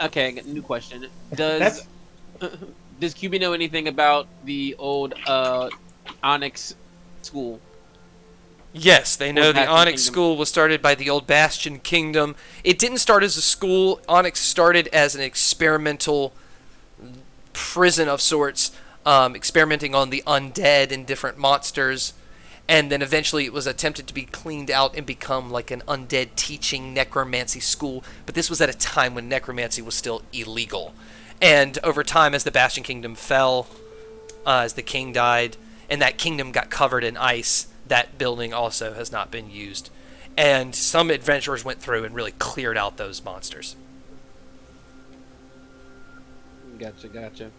Okay, new question. Does QB know anything about the old Onyx school? Yes, they know the Bastion Onyx Kingdom. School was started by the old Bastion Kingdom. It didn't start as a school. Onyx started as an experimental prison of sorts, experimenting on the undead and different monsters. And then eventually it was attempted to be cleaned out and become like an undead teaching necromancy school. But this was at a time when necromancy was still illegal. And over time, as the Bastion Kingdom fell, as the king died, and that kingdom got covered in ice, that building also has not been used. And some adventurers went through and really cleared out those monsters. Gotcha.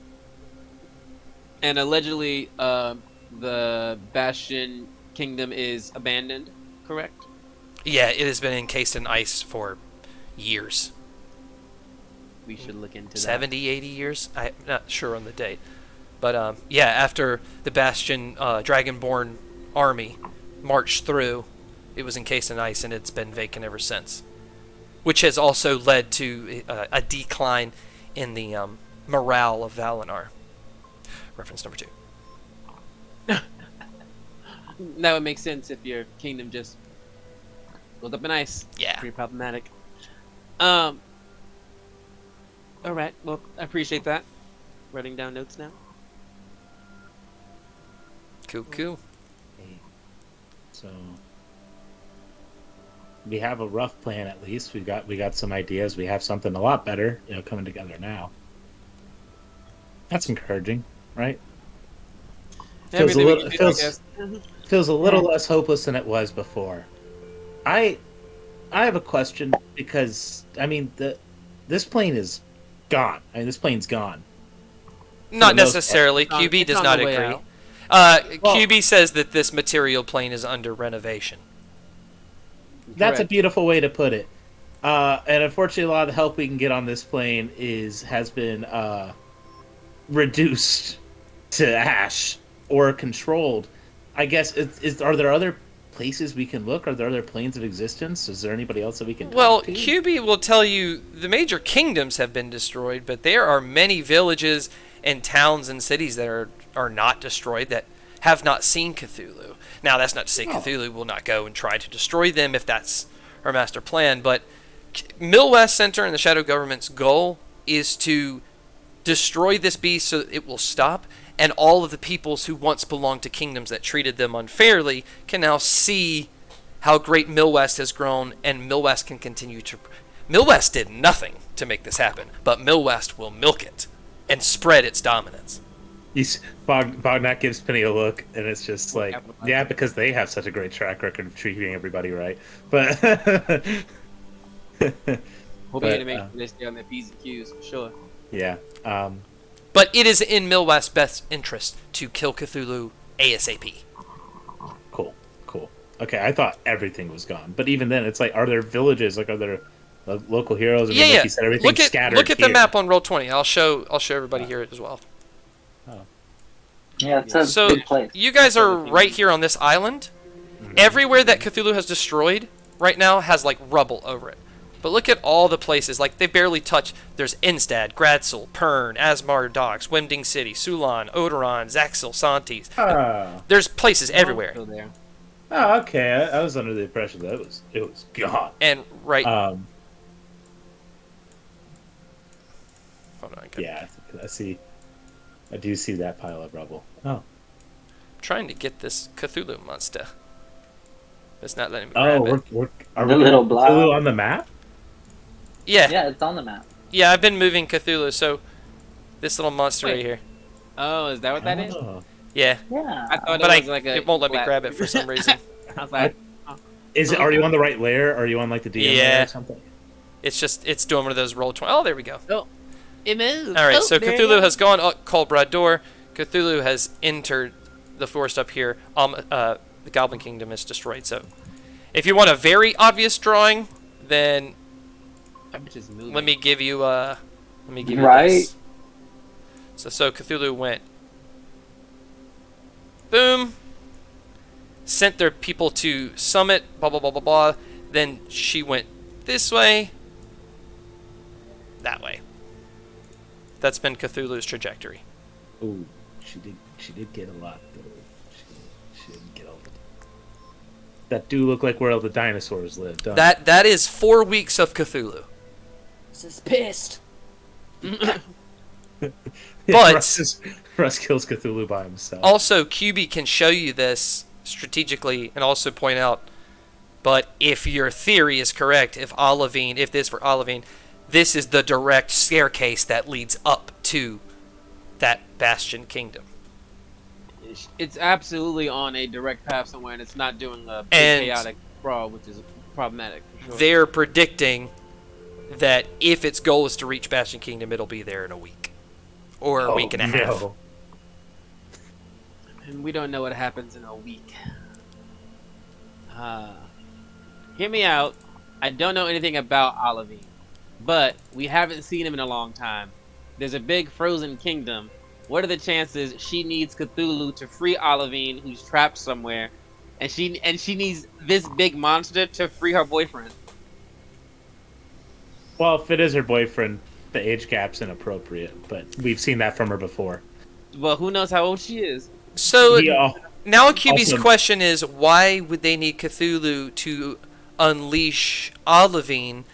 And allegedly, the Bastion Kingdom is abandoned, correct? Yeah, it has been encased in ice for years. We should look into that. 70, 80 years? I'm not sure on the date. But yeah, after the Bastion Dragonborn army marched through, it was encased in ice, and it's been vacant ever since. Which has also led to a decline in the morale of Valinor. Reference number 2. That would make sense if your kingdom just rolled up in ice. Yeah. Pretty problematic. Alright, well, I appreciate that. Writing down notes now. Cool. So we have a rough plan at least. We got some ideas. We have something a lot better, coming together now. That's encouraging, right? Feels a little less hopeless than it was before. I have a question because this plane is gone. This plane's gone. Not necessarily. QB It's does on not the way agree. out. QB says that this material plane is under renovation. That's a Correct. beautiful way to put it. And unfortunately, a lot of the help we can get on this plane has been reduced to ash or controlled. I guess are there other places we can look? Are there other planes of existence? Is there anybody else that we can Well, talk to? QB will tell you the major kingdoms have been destroyed, but there are many villages and towns and cities that are not destroyed that have not seen Cthulhu. Now, that's not to say Cthulhu will not go and try to destroy them if that's our master plan, but Millwest Center and the Shadow Government's goal is to destroy this beast so that it will stop, and all of the peoples who once belonged to kingdoms that treated them unfairly can now see how great Millwest has grown, and Millwest can continue to... Millwest did nothing to make this happen, but Millwest will milk it and spread its dominance. Bognak gives Penny a look, and it's just like, yeah, because they have such a great track record of treating everybody right. But We'll be able to make sure they stay on their P's and Q's for sure. yeah. But it is in Millwest's best interest to kill Cthulhu ASAP. Cool. Okay, I thought everything was gone, but even then, it's like, are there villages? Like, are there local heroes? I mean, Yeah. like you said, everything's scattered. Look at the here. map on Roll20. I'll show everybody here as well. Yeah, it's a So big place. you guys are right here on this island. Everywhere that Cthulhu has destroyed right now has like rubble over it. But look at all the places, like they barely touch. There's Instad, Gradsel, Pern, Asmar Docks, Wemding City, Sulan, Odoron, Zaxel, Santis. There's places everywhere. Still there. Oh, okay. I was under the impression that it was gone. And right. Um, Hold on. yeah, I do see that pile of rubble. Oh. Trying to get this Cthulhu monster. It's not letting me Oh, grab it. are The we little Cthulhu blob. on the map? Yeah. Yeah, it's on the map. Yeah, I've been moving Cthulhu, so this little monster right Wait. here. Oh, is that what that is? Oh. Yeah. Yeah. I thought But it was like a. it won't let me flat- grab it for some reason. I was like, Are you on the right layer? Are you on like the DM layer Yeah. or something? It's doing one of those Roll20. Oh, there we go. it moved. All right, Oh, so there it Cthulhu is. has gone up Coldbrad Door. Cthulhu has entered the forest up here. The Goblin Kingdom is destroyed. So, if you want a very obvious drawing, then That bitch is moving. let me give you Right. this. So Cthulhu went boom, sent their people to Summit, blah blah blah blah blah. Then she went this way, that way. That's been Cthulhu's trajectory. Ooh, she did get a lot though. She didn't get all of it. That do look like where all the dinosaurs lived. Huh? That is 4 weeks of Cthulhu. This is pissed. But- Russ kills Cthulhu by himself. Also, QB can show you this strategically and also point out, but if your theory is correct, if this were Olivine, this is the direct staircase that leads up to that Bastion Kingdom. It's absolutely on a direct path somewhere, and it's not doing a big And- chaotic brawl, which is problematic. For sure. They're predicting that if its goal is to reach Bastion Kingdom, it'll be there in a week. Or a week and a half. No. And we don't know what happens in a week. Hear me out. I don't know anything about Olivine, but we haven't seen him in a long time. There's a big frozen kingdom. What are the chances she needs Cthulhu to free Olivine, who's trapped somewhere, and she needs this big monster to free her boyfriend? Well, if it is her boyfriend, the age gap's inappropriate, but we've seen that from her before. Well, who knows how old she is? So Yeah. now QB's Also- question is, why would they need Cthulhu to unleash Olivine?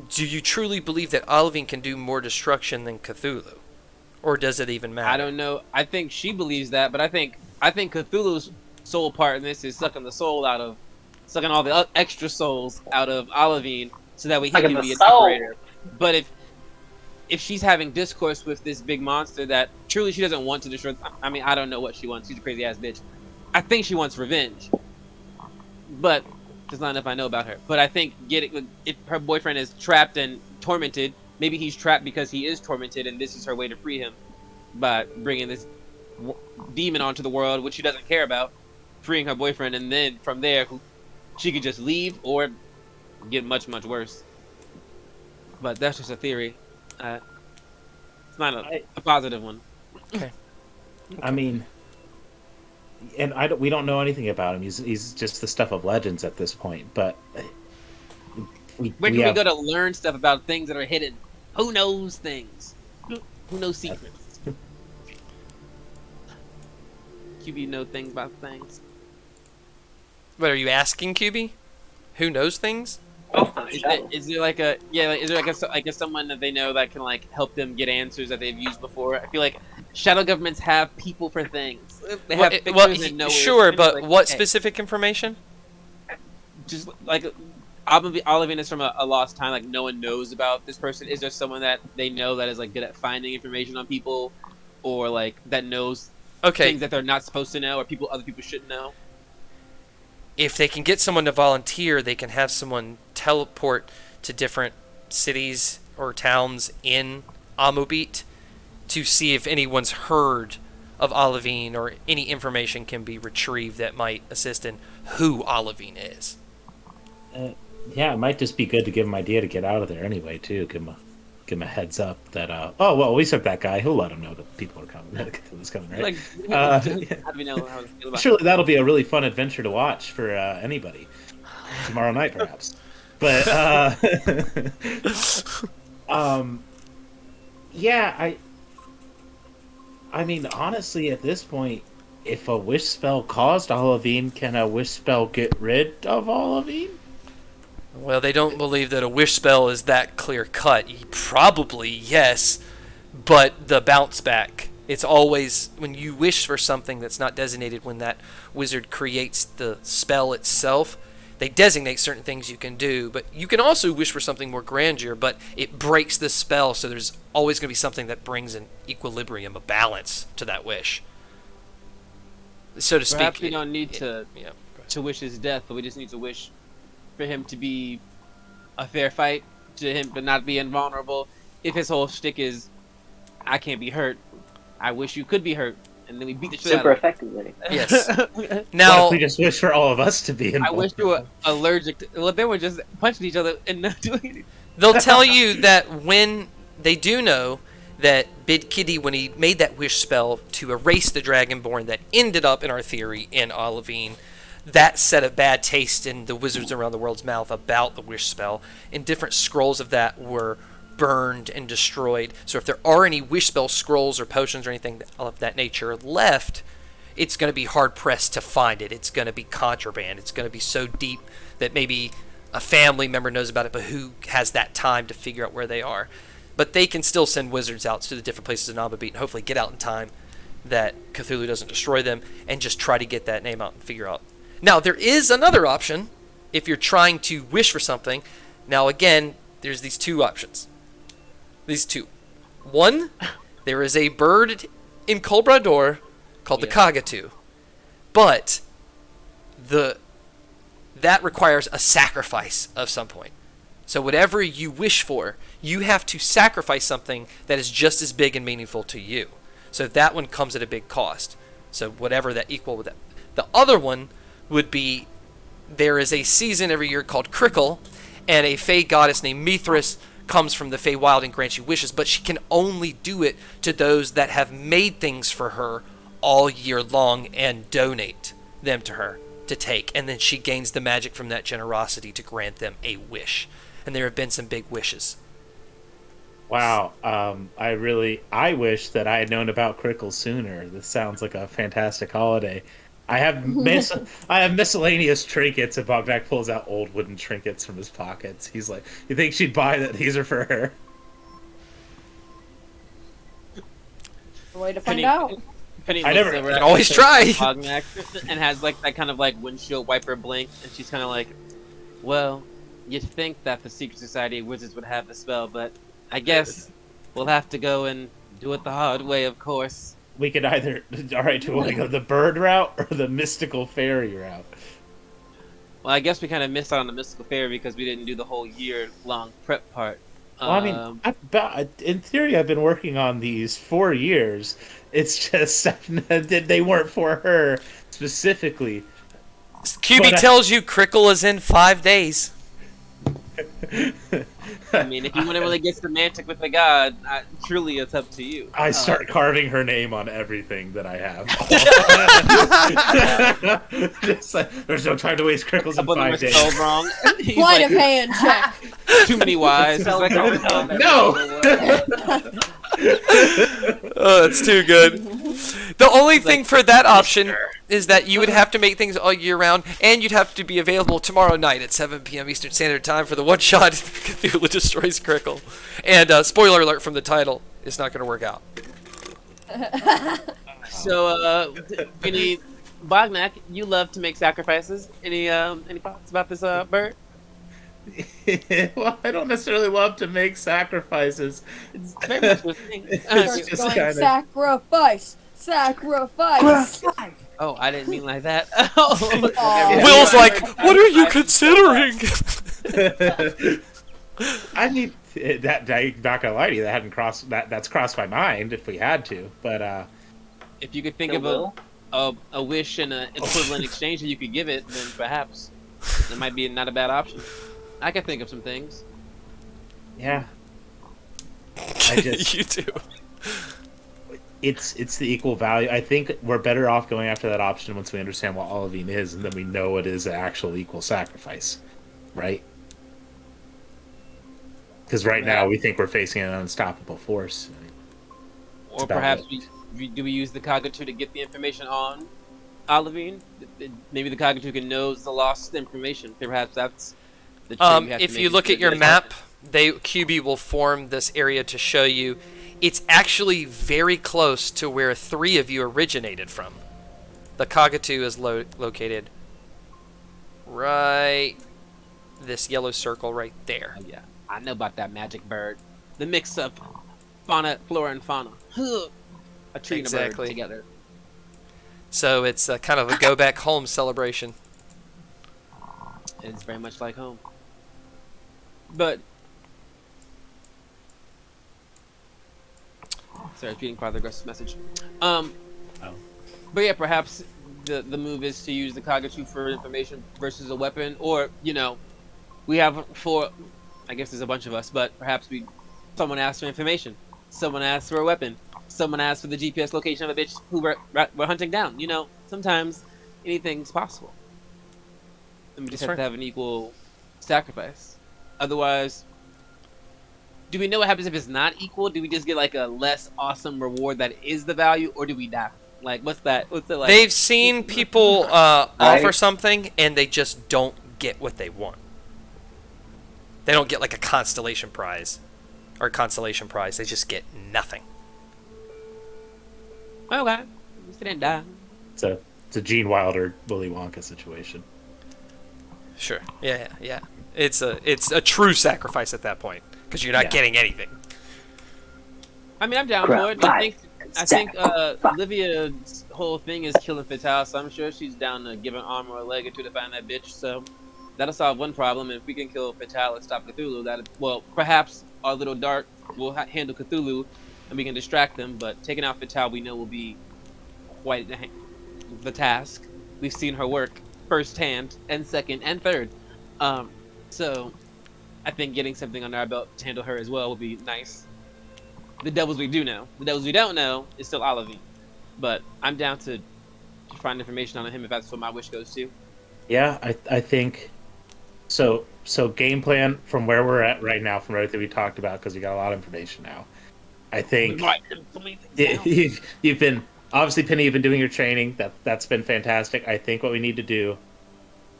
Do you truly believe that Olivine can do more destruction than Cthulhu? Or does it even matter? I don't know. I think she believes that, but I think Cthulhu's soul part in this is sucking all the extra souls out of Olivine, so that way he Sucking can the be a soul. decorator. But if she's having discourse with this big monster that truly she doesn't want to destroy, I mean, I don't know what she wants. She's a crazy ass bitch. I think she wants revenge, but there's not enough I know about her. But I think if her boyfriend is trapped and tormented, maybe he's trapped because he is tormented, and this is her way to free him by bringing this demon onto the world, which she doesn't care about, freeing her boyfriend, and then from there, she could just leave or get much, much worse. But that's just a theory. It's not a positive one. I mean, and we don't know anything about him. He's just the stuff of legends at this point. But Where can we go to learn stuff about things that are hidden? Who knows things? Who knows secrets? QB know things about things. What are you asking, QB? Who knows things? Is there like a is there like a someone that they know that can like help them get answers that they've used before? I feel like shadow governments have people for things. They have pictures and know sure, but like, what specific information? Just like Olivine is from a lost time. Like no one knows about this person. Is there someone that they know that is like good at finding information on people, or like that knows things that they're not supposed to know, or other people shouldn't know? If they can get someone to volunteer, they can have someone teleport to different cities or towns in Amobit to see if anyone's heard of Olivine or any information can be retrieved that might assist in who Olivine is. Yeah, it might just be good to give him an idea to get out of there anyway, too. Give him a heads up that, oh, well, we sent that guy. He'll let him know that people are coming. It's coming, right? How do we know how to feel about surely that'll be a really fun adventure to watch for anybody. Tomorrow night, perhaps. But, yeah, I mean, honestly, at this point, if a wish spell caused Olivine, can a wish spell get rid of Olivine? Well, they don't believe that a wish spell is that clear cut. Probably, yes, but the bounce back. It's always when you wish for something that's not designated when that wizard creates the spell itself. They designate certain things you can do, but you can also wish for something more grandeur, but it breaks the spell, so there's always going to be something that brings an equilibrium, a balance to that wish. So to speak. Perhaps we don't need to wish his death, but we just need to wish for him to be a fair fight, to him but not be invulnerable. If his whole shtick is, I can't be hurt, I wish you could be hurt, and then we beat the shit super out of effectively. Yes. Now, Now, what if we just wish for all of us to be I wish you were allergic to... Well, they were just punching each other and not doing anything. they'll tell you that when they do know that Bid Kitty, when he made that wish spell to erase the Dragonborn that ended up, in our theory, in Olivine, that set a bad taste in the wizards around the world's mouth about the wish spell, and different scrolls of that were burned and destroyed. So if there are any wish spell scrolls or potions or anything of that nature left, it's going to be hard-pressed to find it. It's going to be contraband. It's going to be so deep that maybe a family member knows about it, but who has that time to figure out where they are? But they can still send wizards out to the different places in Amobit and hopefully get out in time that Cthulhu doesn't destroy them and just try to get that name out and figure out. Now, there is another option if you're trying to wish for something. Now, again, there's these two options. These two. One, there is a bird in Colbrador called the Cockatoo. But that requires a sacrifice of some point. So whatever you wish for, you have to sacrifice something that is just as big and meaningful to you. So that one comes at a big cost. So whatever that equal with that. The other one would be, there is a season every year called Crickle, and a fey goddess named Mithras comes from the Feywild and grants you wishes, but she can only do it to those that have made things for her all year long and donate them to her to take, and then she gains the magic from that generosity to grant them a wish. And there have been some big wishes. Wow. I wish that I had known about Crickle sooner. This sounds like a fantastic holiday. I have miscellaneous trinkets, and Bognak pulls out old wooden trinkets from his pockets. He's like, you think she'd buy that? These are for her. Way to find out. Penny I looks never- over You at can always try. Bognak and has like that kind of like windshield wiper blink, and she's kind of like, well, you'd think that the Secret Society of Wizards would have the spell, but I guess we'll have to go and do it the hard way, of course. We could either, all right, do we want to go the bird route or the mystical fairy route? Well, I guess we kind of missed out on the mystical fairy because we didn't do the whole year-long prep part. Well, I mean, in theory, I've been working on these 4 years. It's just they weren't for her specifically. QB tells you Crickle is in 5 days. I mean, if you want to really get semantic with the god, truly it's up to you. I start carving her name on everything that I have. Just like, there's no time to waste crickles in 5 days. Spelled wrong. Sleight of hand check. Too many Y's. It's like, No! Oh, it's too good. The only thing for that option is that you would have to make things all year round, and you'd have to be available tomorrow night at 7 p.m. Eastern Standard Time for the one-shot Cthulhu Destroys Crickle. And spoiler alert from the title, it's not going to work out. So, any Bognak, you love to make sacrifices. Any thoughts about this bird? Well, I don't necessarily love to make sacrifices. It's very much a thing. It's just Going, kind of... sacrifice. Oh, I didn't mean like that. Will's like, what are you considering? I mean, not gonna lie to you, that's crossed my mind if we had to, but if you could think of a wish and an equivalent exchange that you could give it, then perhaps it might be not a bad option. I can think of some things. yeah, You too. it's the equal value. I think we're better off going after that option once we understand what Olivine is, and then we know it is an actual equal sacrifice, right? Because right now we think we're facing an unstoppable force. Or perhaps we use the Cockatoo to get the information on Olivine? Maybe the Cockatoo can knows the lost information. Perhaps that's the trade we have to if make you look to at your get map, QB will form this area to show you. It's actually very close to where 3 of you originated from. The Cockatoo is located right this yellow circle right there. Oh, yeah, I know about that magic bird. The mix of fauna, flora, and fauna. A tree and a bird together. So it's kind of a go back home celebration. It's very much like home. But sorry, repeating part of the Gressive message. But yeah, perhaps the move is to use the Cockatoo for information versus a weapon, or we have 4. I guess there's a bunch of us, but perhaps someone asks for information, someone asks for a weapon, someone asks for the GPS location of a bitch who we're hunting down. Sometimes anything's possible. And we just have to have an equal sacrifice. Otherwise, do we know what happens if it's not equal? Do we just get like a less awesome reward that is the value, or do we die? Like, what's that? What's it like? They've seen people offer something, and they just don't get what they want. They don't get like a constellation prize or consolation prize. They just get nothing. Okay, at least they didn't die. It's a Gene Wilder, Willy Wonka situation. Sure. Yeah. It's a true sacrifice at that point because you're not getting anything. I mean, I'm down for it. I think Livia's whole thing is killing Fatale, so I'm sure she's down to give an arm or a leg or two to find that bitch. So that'll solve one problem. And if we can kill Fatale and stop Cthulhu, perhaps our little dart will handle Cthulhu, and we can distract them. But taking out Fatale, we know will be quite the task. We've seen her work firsthand, and second, and third. So I think getting something under our belt to handle her as well would be nice. The devils we do know. The devils we don't know is still Olivine. But I'm down to find information on him if that's what my wish goes to. Yeah, I think so. Game plan from where we're at right now, from everything we talked about, because we got a lot of information now. I think you've been obviously, Penny, you've been doing your training. That's been fantastic. I think what we need to do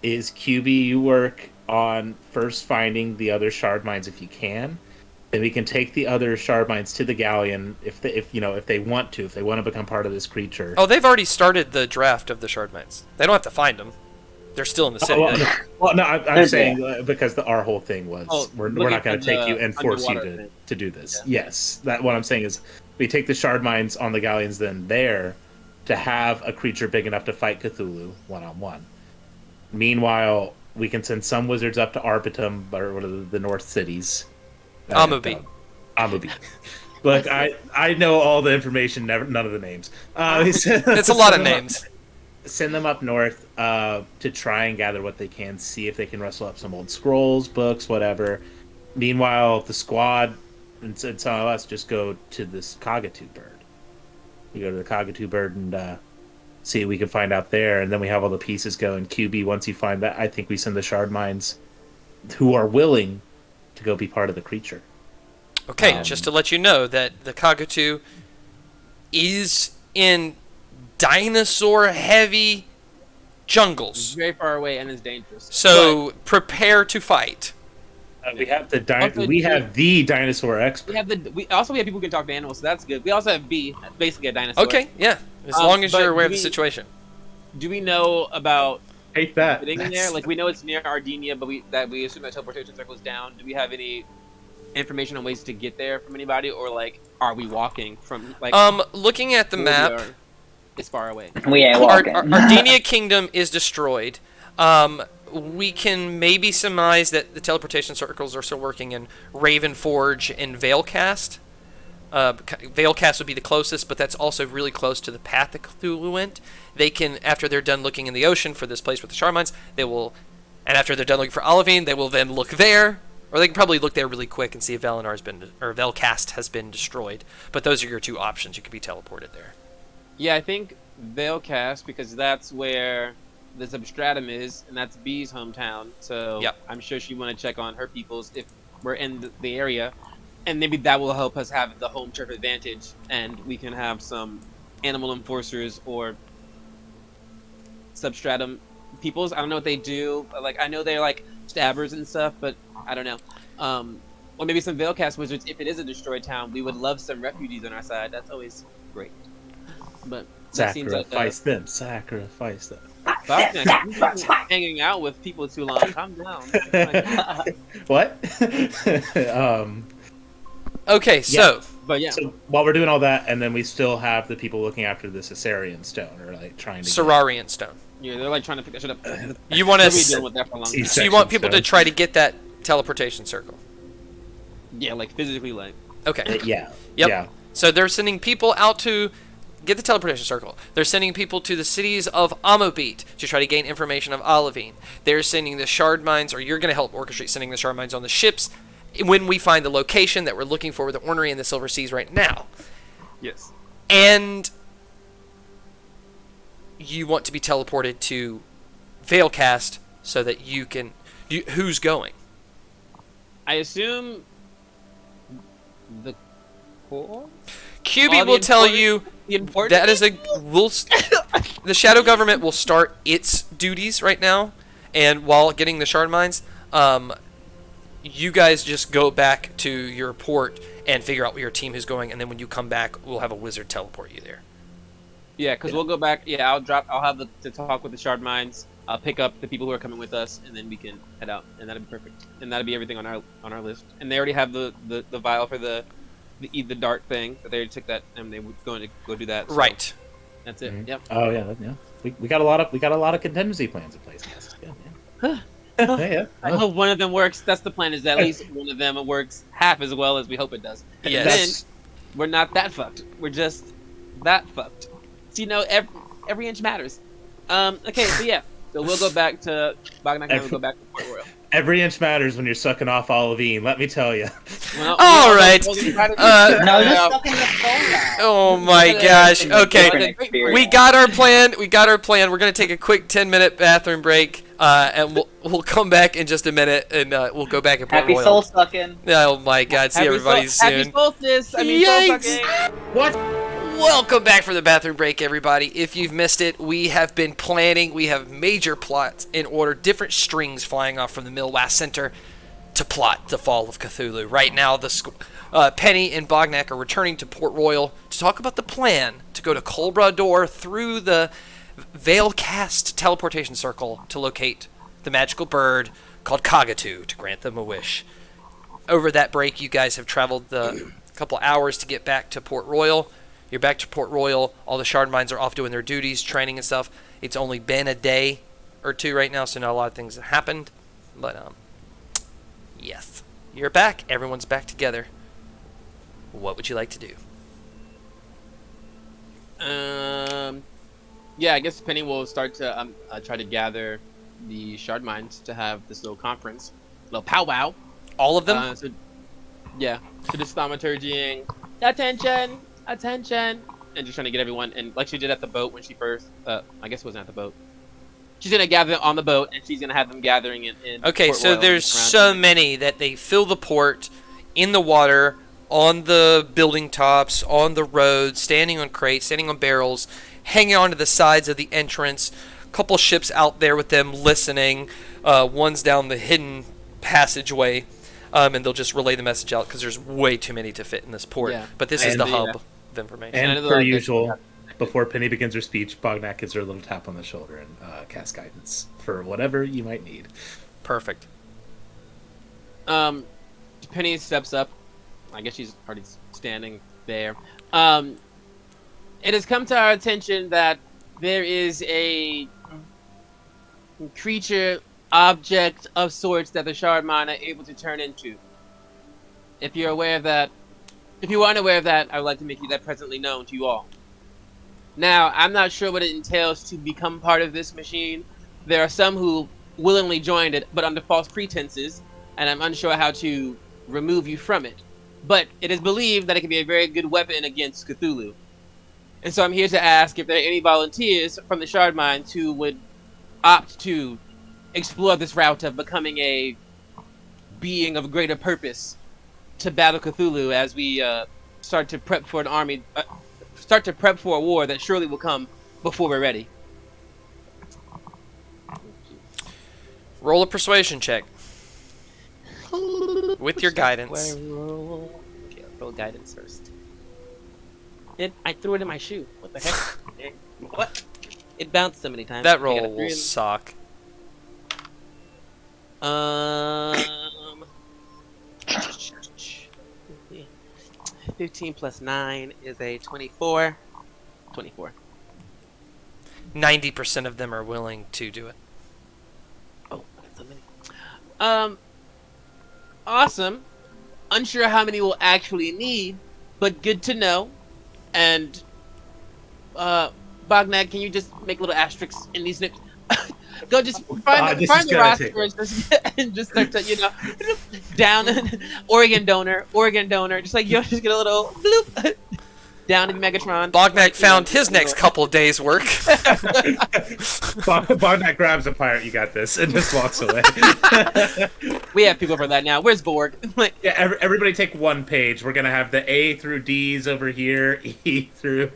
is QB work on first finding the other shard mines if you can. Then we can take the other shard mines to the galleon if they want to become part of this creature. Oh, they've already started the draft of the shard mines. They don't have to find them. They're still in the city. I'm saying because our whole thing was we're not going to take you and force you to do this. Yeah. Yes, what I'm saying is we take the shard mines on the galleons then there to have a creature big enough to fight Cthulhu one-on-one. Meanwhile, we can send some wizards up to Arbitum or one of the north cities. Amubi. Look, I know all the information, none of the names. It's a lot of names. send them up north to try and gather what they can, see if they can rustle up some old scrolls, books, whatever. Meanwhile, the squad and some of us just go to this Cockatoo bird. We go to the Cockatoo bird and see what we can find out there, and then we have all the pieces going. QB, once you find that, I think we send the shard mines who are willing to go be part of the creature. Okay, just to let you know that the Cockatoo is in dinosaur-heavy jungles. It's very far away and is dangerous. So prepare to fight. We have the dinosaur expert. We also have people who can talk to animals, so that's good. We also have B, basically a dinosaur. Okay, yeah. As long as but you're aware of do the we- situation. Do we know about Hate that. getting in there? Like, we know it's near Ardinia, but we assume that teleportation circle's down. Do we have any information on ways to get there from anybody, or like, are we walking from like? Looking at the where map, we are is far away. We ain't walking. Ardinia Kingdom is destroyed. We can maybe surmise that the teleportation circles are still working in Ravenforge and Veilcast. Veilcast would be the closest, but that's also really close to the path that Cthulhu went. They can, after they're done looking in the ocean for this place with the shard mines, they will, and after they're done looking for Olivine, they will then look there, or they can probably look there really quick and see if Veilcast has been destroyed. But those are your two options. You could be teleported there. Yeah, I think Veilcast, because that's where the substratum is, and that's B's hometown. So Yep. I'm sure she want to check on her peoples if we're in the area, and maybe that will help us have the home turf advantage, and we can have some animal enforcers or substratum peoples. I don't know what they do. Like, I know they're like stabbers and stuff, but I don't know. Or maybe some Veilcast wizards. If it is a destroyed town, we would love some refugees on our side. That's always great. But that seems like Sacrifice them. Bognak, you've been hanging out with people too long. Calm down. What? Okay, so But yeah, So while we're doing all that, and then we still have the people looking after the Caesarian stone, or like trying to. Saurarian Stone. yeah, they're like trying to pick that shit up. You want We've been to? dealing with that for a long time. So you want people to try to get that teleportation circle? Yeah, like physically, like. Okay. Yeah. Yep. Yeah. So they're sending people out to get the teleportation circle. They're sending people to the cities of Amobit to try to gain information of Olivine. They're sending the shard mines, or you're going to help orchestrate sending the shard mines on the ships when we find the location that we're looking for with the ornery in the Silver Seas right now. Yes. And you want to be teleported to Veilcast so that you can... who's going? I assume the core. QB All the will tell important- you The important. that is the Shadow Government will start its duties right now, and while getting the shard mines, you guys just go back to your port and figure out what your team is going, and then when you come back, we'll have a wizard teleport you there. Yeah, because we'll go back. Yeah, I'll have to talk with the shard mines. I'll pick up the people who are coming with us, and then we can head out, and that'll be perfect. And that'll be everything on our list. And they already have the vial for the dart thing. That they already took that, and they were going to go do that. So Right. That's it. Mhm. Yep. Oh yeah. We got a lot of contingency plans in place. Yes. Yeah. Yeah. I hope one of them works. That's the plan. Is that at least one of them works half as well as we hope it does. And Yes. then we're not that fucked. We're just that fucked. So every inch matters. Okay. So yeah. So we'll go back to Bognak and we'll go back to Port Royal. Every inch matters when you're sucking off Olivine. Let me tell you. Well, All right. No, just stuck in the phone. Oh my gosh. Okay. Different experience. We got our plan. We're gonna take a quick 10-minute bathroom break, and we'll come back in just a minute, and we'll go back and Port Happy Royal. soul sucking. Oh my God! See everybody soon. Happy solstice. I mean, soul Yikes. sucking. What? Welcome back from the bathroom break, everybody. If you've missed it, we have been planning. We have major plots in order, different strings flying off from the Millwast Center to plot the fall of Cthulhu. Right now, Penny and Bognak are returning to Port Royal to talk about the plan to go to Colbrador through the Veilcast teleportation circle to locate the magical bird called Cockatoo to grant them a wish. Over that break, you guys have traveled the couple hours to get back to Port Royal. You're back to Port Royal. All the shard mines are off doing their duties, training and stuff. It's only been a day or two right now, so not a lot of things have happened. But, yes. You're back. Everyone's back together. What would you like to do? Yeah, I guess Penny will start to try to gather the shard mines to have this little conference, little powwow. All of them? Yeah, so just thaumaturgying, attention, attention, and just trying to get everyone, and like she did at the boat when she first, I guess it wasn't at the boat. She's gonna gather on the boat, and she's gonna have them gathering in Okay, Port so Royal there's around so here. many that they fill the port in the water, on the building tops, on the roads, standing on crates, standing on barrels, hanging onto the sides of the entrance. A couple ships out there with them listening. One's down the hidden passageway, and they'll just relay the message out because there's way too many to fit in this port. Yeah. But this is And the the, hub of information. I And know per that- usual, before Penny begins her speech, Bognak gives her a little tap on the shoulder and casts guidance for whatever you might need. Perfect. Penny steps up. I guess she's already standing there. It has come to our attention that there is a creature, object of sorts that the shard mine are able to turn into. If you're aware of that, if you are unaware of that, I would like to make that presently known to you all. Now, I'm not sure what it entails to become part of this machine. There are some who willingly joined it, but under false pretenses, and I'm unsure how to remove you from it. But it is believed that it can be a very good weapon against Cthulhu. And so I'm here to ask if there are any volunteers from the Shard Mines who would opt to explore this route of becoming a being of greater purpose to battle Cthulhu as we start to prep for an army, start to prep for a war that surely will come before we're ready. Roll a persuasion check with your guidance. Okay, I'll roll guidance first. I threw it in my shoe. What the heck? What? It bounced so many times. That I got roll a will 3 suck. and- 15 plus 9 is a 24. 24. 90% of them are willing to do it. Oh, that's so many. Awesome. Unsure how many we'll actually need, but good to know. And, Bognak, can you just make little asterisks in these nips? Go just find this the is gonna roster take and just start to, down Oregon donor, just like just get a little bloop down in Megatron. Bognak found his next couple of days' work. Bognak grabs a pirate, you got this, and just walks away. We have people for that now. Where's Borg? Like, Yeah, everybody take one page. We're gonna have the A through D's over here, E through.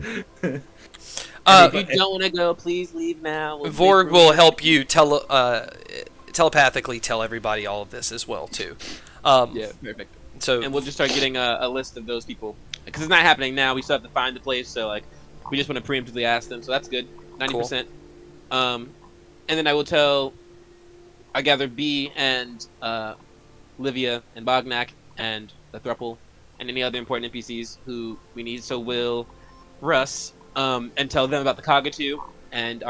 if you don't want to go, please leave now. We'll Vorg make will room. help you telepathically tell everybody all of this as well too. Yeah, perfect. So And we'll just start getting a list of those people because it's not happening now. We still have to find the place, so like we just want to preemptively ask them. So that's good, 90%. And then I will tell. I gather B and Livia and Bognak and the Thruple and any other important NPCs who we need. So Will, Russ, and tell them about the Cockatoo and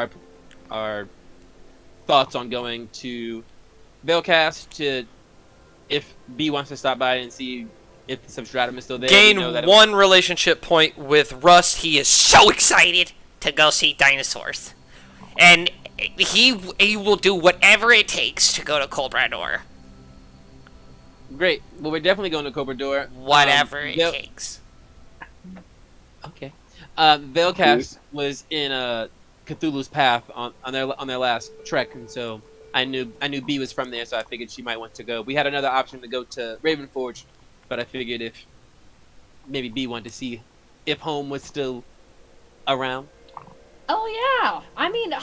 our thoughts on going to Veilcast to if B wants to stop by and see if the substratum is still there. gain we know that one relationship point with Russ. He is so Excited to go see dinosaurs. And he will do whatever it takes to go to Colbrador. Great. Well, we're definitely going to Cobrador. Whatever it takes. Okay. Veilcast was in Cthulhu's path on their last trek, and so I knew B was from there, so I figured she might want to go. We had another option to go to Ravenforge, but I figured if maybe B wanted to see if home was still around. Oh yeah, I mean,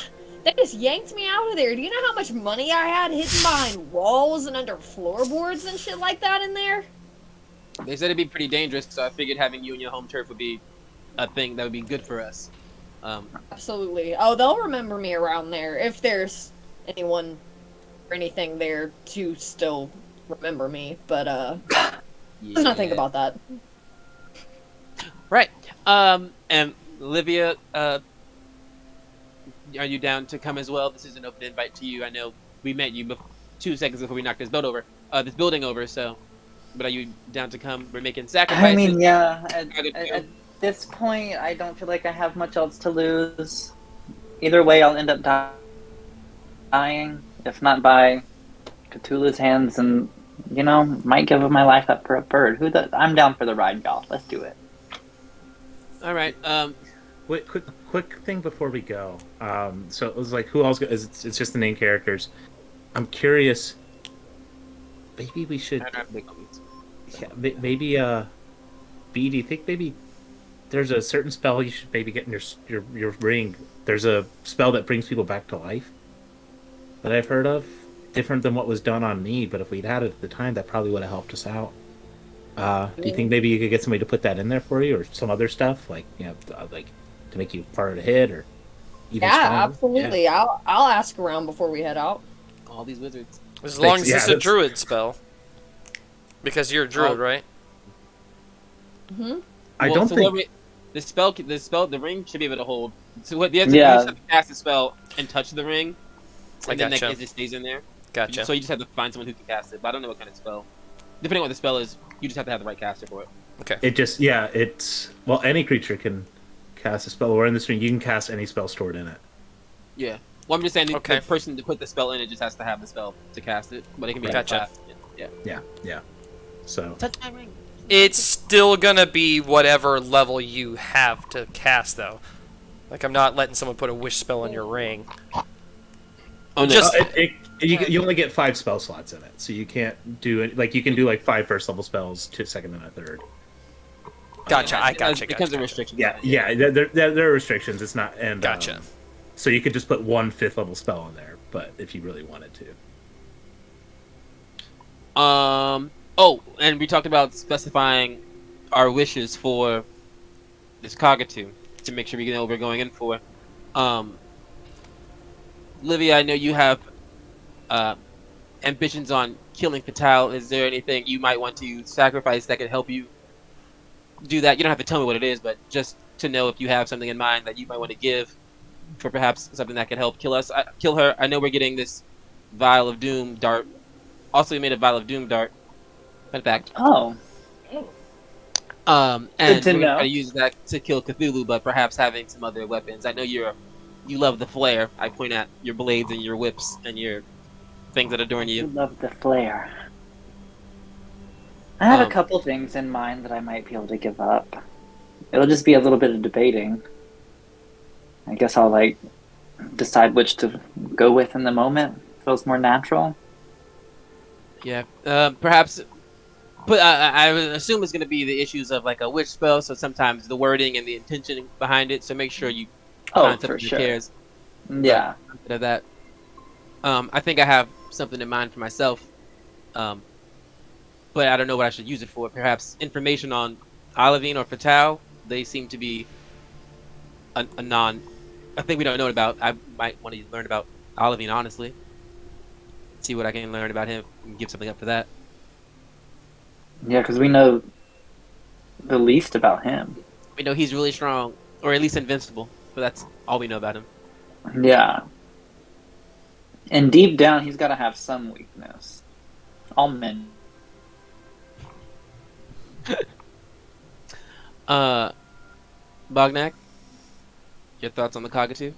they just yanked me out of there. Do you know how much money I had hidden behind walls and under floorboards and shit like that in there? They said it'd be pretty dangerous, so I figured having you in your home turf would be a thing that would be good for us. Absolutely. Oh, they'll remember me around there if there's anyone or anything there to still remember me. But let's not think about that. Right. And Livia, are you down to come as well? This is an open invite to you. I know we met you 2 seconds before we knocked this building over. So, but are you down to come? We're making sacrifices. I mean, yeah. At this point, I don't feel like I have much else to lose. Either way, I'll end up dying. If not by Cthulhu's hands, and might give my life up for a bird. I'm down for the ride, y'all. Let's do it. All right. Wait, quick thing before we go. So it was like, who else? It's just the main characters. I'm curious. Maybe we should. Yeah, maybe. B, do you think maybe there's a certain spell you should maybe get in your ring? There's a spell that brings people back to life that I've heard of. Different than what was done on me, but if we'd had it at the time, that probably would have helped us out. Do you think maybe you could get somebody to put that in there for you, or some other stuff like like to make you harder to hit, or even Yeah, stronger? absolutely. Yeah. I'll ask around before we head out. All these wizards. As long as Yeah, it's a that's- druid spell. Because you're a druid, right? Mm-hmm. I Well, don't so think. the ring should be able to hold. So what you have Yeah. you just have to cast the spell and touch the ring, I and then gotcha. it just stays in there. Gotcha. So you just have to find someone who can cast it. But I don't know what kind of spell. Depending on what the spell is, you just have to have the right caster for it. Okay. It's well, any creature can cast a spell. Or in this ring, you can cast any spell stored in it. Yeah. Well, I'm just saying Okay. the person to put the spell in it just has to have the spell to cast it, but it can be Gotcha. class. Yeah. Yeah. So Touch my ring. It's still gonna be whatever level you have to cast, though. Like, I'm not letting someone put a wish spell in your ring. Oh no. Just- you only get 5 spell slots in it, so you can't do it. Like you can do like 5 first level spells, 2 second and a third. Gotcha. I gotcha. It becomes a Gotcha. restriction. Yeah. There are restrictions. It's not and Gotcha. so you could just put 1 5th level spell in there, but if you really wanted to. Oh, and we talked about specifying our wishes for this cockatoo to make sure we know what we're going in for. Livia, I know you have ambitions on killing Fatal. Is there anything you might want to sacrifice that could help you do that? You don't have to tell me what it is, but just to know if you have something in mind that you might want to give for perhaps something that could help kill her. I know we're getting this vial of doom dart. Also, we made a vial of doom dart. Fun fact. Oh, And Good to we're know. try to use that to kill Cthulhu, but perhaps having some other weapons. I know you love the flare. I point at your blades and your whips and your things that adorn you you. love the flare. I have a Um, couple things in mind that I might be able to give up. It'll just be a little bit of debating. I guess I'll decide which to go with in the moment. Feels more natural. Yeah, perhaps. But I would assume it's going to be the issues of like a witch spell. So sometimes the wording and the intention behind it. So make sure you Oh, find for something that sure. cares. Yeah. Of that. I think I have something in mind for myself. But I don't know what I should use it for. Perhaps information on Olivine or Fatal. They seem to be a thing we don't know about. I might want to learn about Olivine, honestly. See what I can learn about him and give something up for that. Yeah, because we know the least about him. We know he's really strong, or at least invincible. But that's all we know about him. Yeah. And deep down, he's got to have some weakness. All men. Bognak, your thoughts on the cockatoo?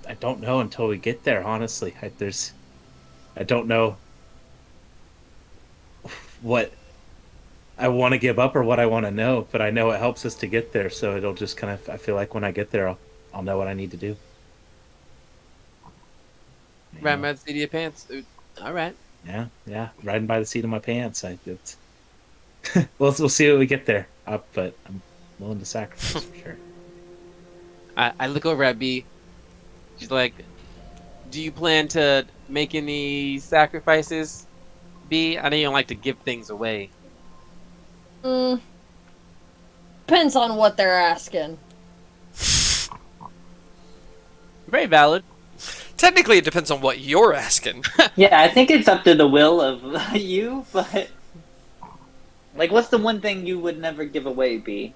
I don't know until we get there. Honestly, I don't know what I want to give up or what I want to know, but I know it helps us to get there. So it'll just kind of. I feel like when I get there, I'll know what I need to do. Riding by the seat of your pants. All right. Yeah, riding by the seat of my pants. We'll see what we get there. But I'm willing to sacrifice for sure. I look over at B. She's like, "Do you plan to make any sacrifices, B? I know you don't like to give things away." Depends on what they're asking. Very valid. Technically, it depends on what you're asking. Yeah, I think it's up to the will of you, but... what's the one thing you would never give away, B?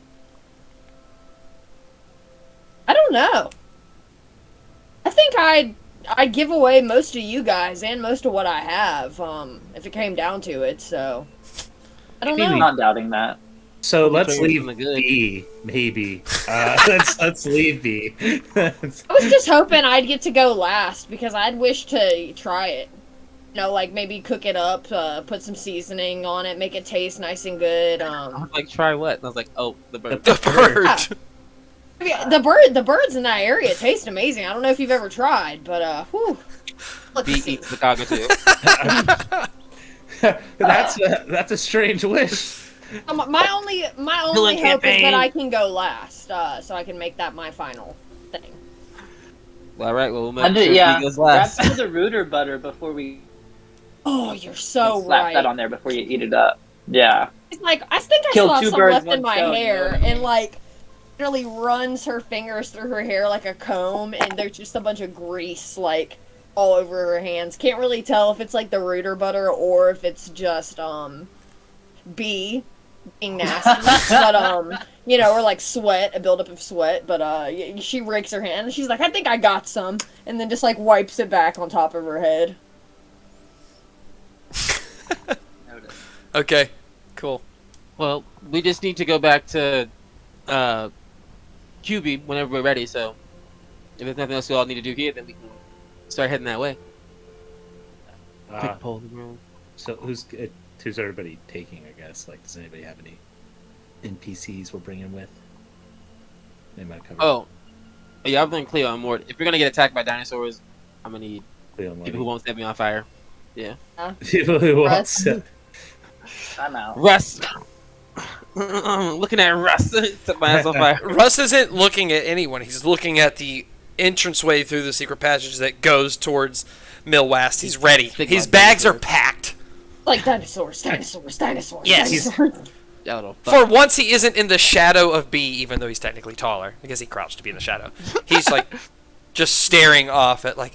I don't know. I think I'd give away most of you guys and most of what I have, if it came down to it. So I don't I'm know. not doubting that. So let's Something leave good. B, maybe. Let's leave B. I was just hoping I'd get to go last because I'd wish to try it. You know, like maybe cook it up, put some seasoning on it, make it taste nice and good. I was like, try what? And I was like, oh, the bird. The bird. Yeah, the birds in that area taste amazing. I don't know if you've ever tried, but whew. Let's B see. eats the cockatoo. That's a strange wish. My only Villain hope is campaign. that I can go last, so I can make that my final thing. All right, well, we'll make sure Yeah, he goes grab last. some of the rooter butter before we Oh, you're so slap right. that on there before you eat it up. Yeah. It's like I think I Kill still have two some birds, left one in my stone, you know hair, what I mean? and like literally runs her fingers through her hair like a comb, and there's just a bunch of grease like all over her hands. Can't really tell if it's like the rooter butter or if it's just being nasty, but you know, or like sweat, a buildup of sweat. But she rakes her hand, and she's like, "I think I got some," and then just like wipes it back on top of her head. Okay, cool. Well, we just need to go back to QB whenever we're ready. So, if there's nothing else we all need to do here, then we can start heading that way. Quick poll the room. So who's everybody taking? I guess. Like, does anybody have any NPCs we're bringing with? They might cover. Oh, yeah, I'm bringing Cleo on board. If we're gonna get attacked by dinosaurs, I'm gonna need Cleo and people who won't set me on fire. Yeah. people who won't Russ. set- I'm out. Russ. Looking at Russ. Set my ass on fire. Russ isn't looking at anyone. He's looking at the entranceway through the secret passage that goes towards Mill West. He's ready. Thinking His about bags are dinosaurs. packed. Like dinosaurs. Yes. dinosaurs. Yeah, little fuck. For once, he isn't in the shadow of B, even though he's technically taller, because he crouched to be in the shadow. He's like just staring off at like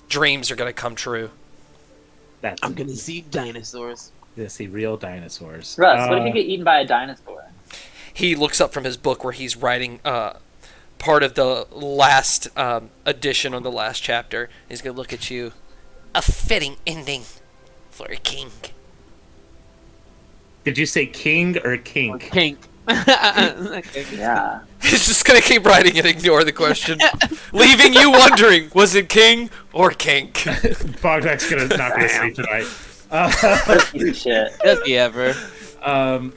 dreams are gonna come true. That's I'm gonna see dinosaurs. gonna see real dinosaurs. Russ, what if you get eaten by a dinosaur? He looks up from his book where he's writing part of the last edition on the last chapter. He's gonna look at you. A fitting ending for a king. Did you say king or kink? Pink. Yeah. He's just gonna keep writing and ignore the question, leaving you wondering: was it king or kink? Bognak's gonna not be asleep tonight. Piece of shit. Does he ever? No,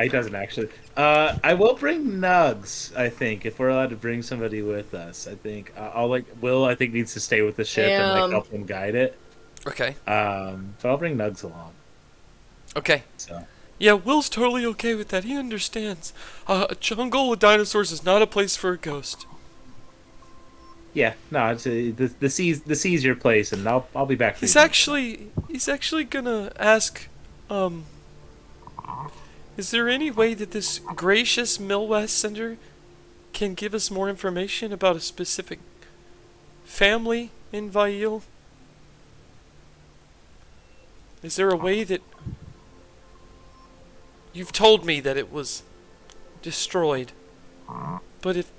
he doesn't actually. I will bring Nugs. I think if we're allowed to bring somebody with us, I think I'll like Will. I think needs to stay with the ship and like help him guide it. Okay. But I'll bring Nugs along. Okay. So Yeah, Will's totally okay with that. He understands. A jungle with dinosaurs is not a place for a ghost. yeah, no, it's the sea's your place, and I'll be back. For He's you. actually gonna ask, is there any way that this gracious Millwest Center can give us more information about a specific family in Vail? Is there a way that... You've told me that it was destroyed, but if...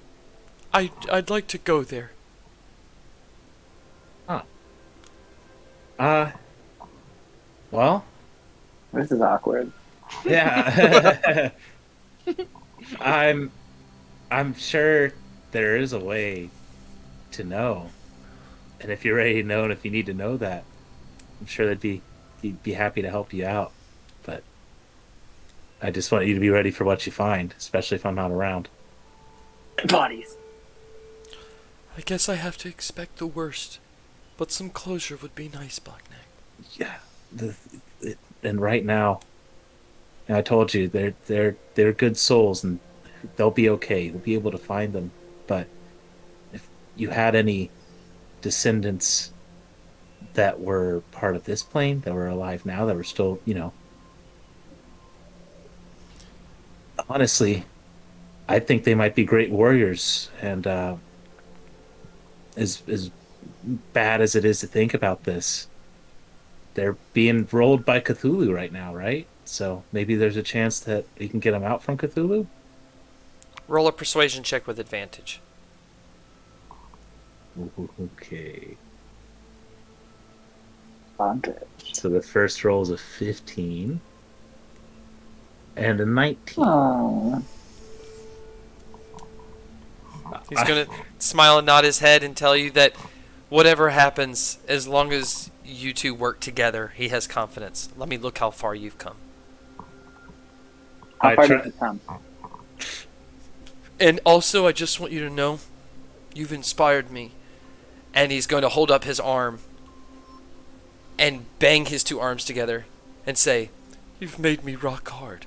I'd like to go there. Well, This is awkward. yeah. I'm sure there is a way to know, and if you're ready to know, and if you need to know that, I'm sure they'd be happy to help you out. But I just want you to be ready for what you find, especially if I'm not around. Bodies. I guess I have to expect the worst, but some closure would be nice, Bognak. Yeah, and right now, I told you they're good souls, and they'll be okay. We'll be able to find them. But if you had any descendants that were part of this plane, that were alive now, that were still, honestly, I think they might be great warriors. And as bad as it is to think about this, they're being rolled by Cthulhu right now, right? So maybe there's a chance that we can get them out from Cthulhu? Roll a persuasion check with advantage. Okay. Bondage. So the first roll is a 15. and a 19. Oh. He's gonna smile and nod his head and tell you that whatever happens, as long as you two work together, he has confidence. Let me look how far you've come. How I far try- did it come? And also, I just want you to know, you've inspired me. And he's going to hold up his arm and bang his two arms together and say, "You've made me rock hard."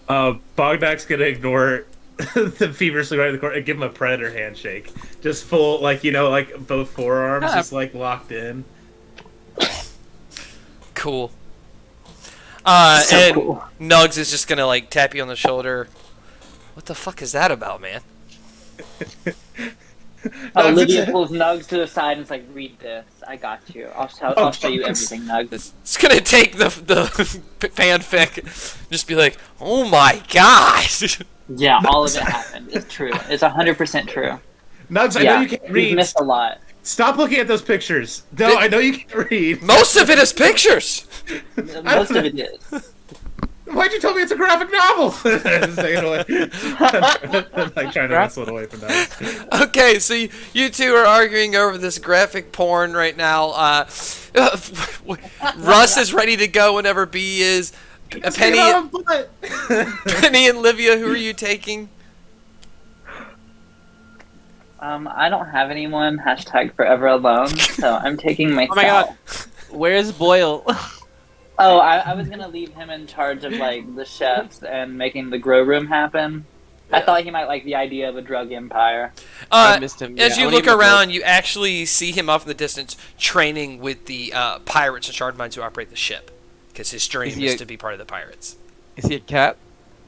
Bognak's gonna ignore the feverishly right in the corner and give him a predator handshake. Just full, like, like both forearms just like locked in. Cool. So and cool. Nugs is just gonna like tap you on the shoulder. What the fuck is that about, man? Olivia pulls Nugs to the side and is like, "Read this. I got you. I'll show you everything, Nugs." It's gonna take the fanfic, just be like, "Oh my god!" Yeah, all of it happened. It's true. It's 100% true. Nugs, I Yeah, know you can't you've read. missed a lot. Stop looking at those pictures. No, I know you can't read. Most of it is pictures. Most of it is. Why'd you tell me it's a graphic novel? Just take it away. I'm like trying to wrestle it away from that. Okay, so you two are arguing over this graphic porn right now. Russ is ready to go whenever B is. Penny and Livia, who are you taking? I don't have anyone. #forever alone. So I'm taking myself. Oh my god. Where's Boyle? Oh, I was gonna leave him in charge of like the chefs and making the grow room happen. I thought he might like the idea of a drug empire. I missed him. As Yeah, you I look don't even around, you actually see him off in the distance training with the pirates and shard mines who operate the ship. Because his dream Is he is a- to be part of the pirates. Is he a cat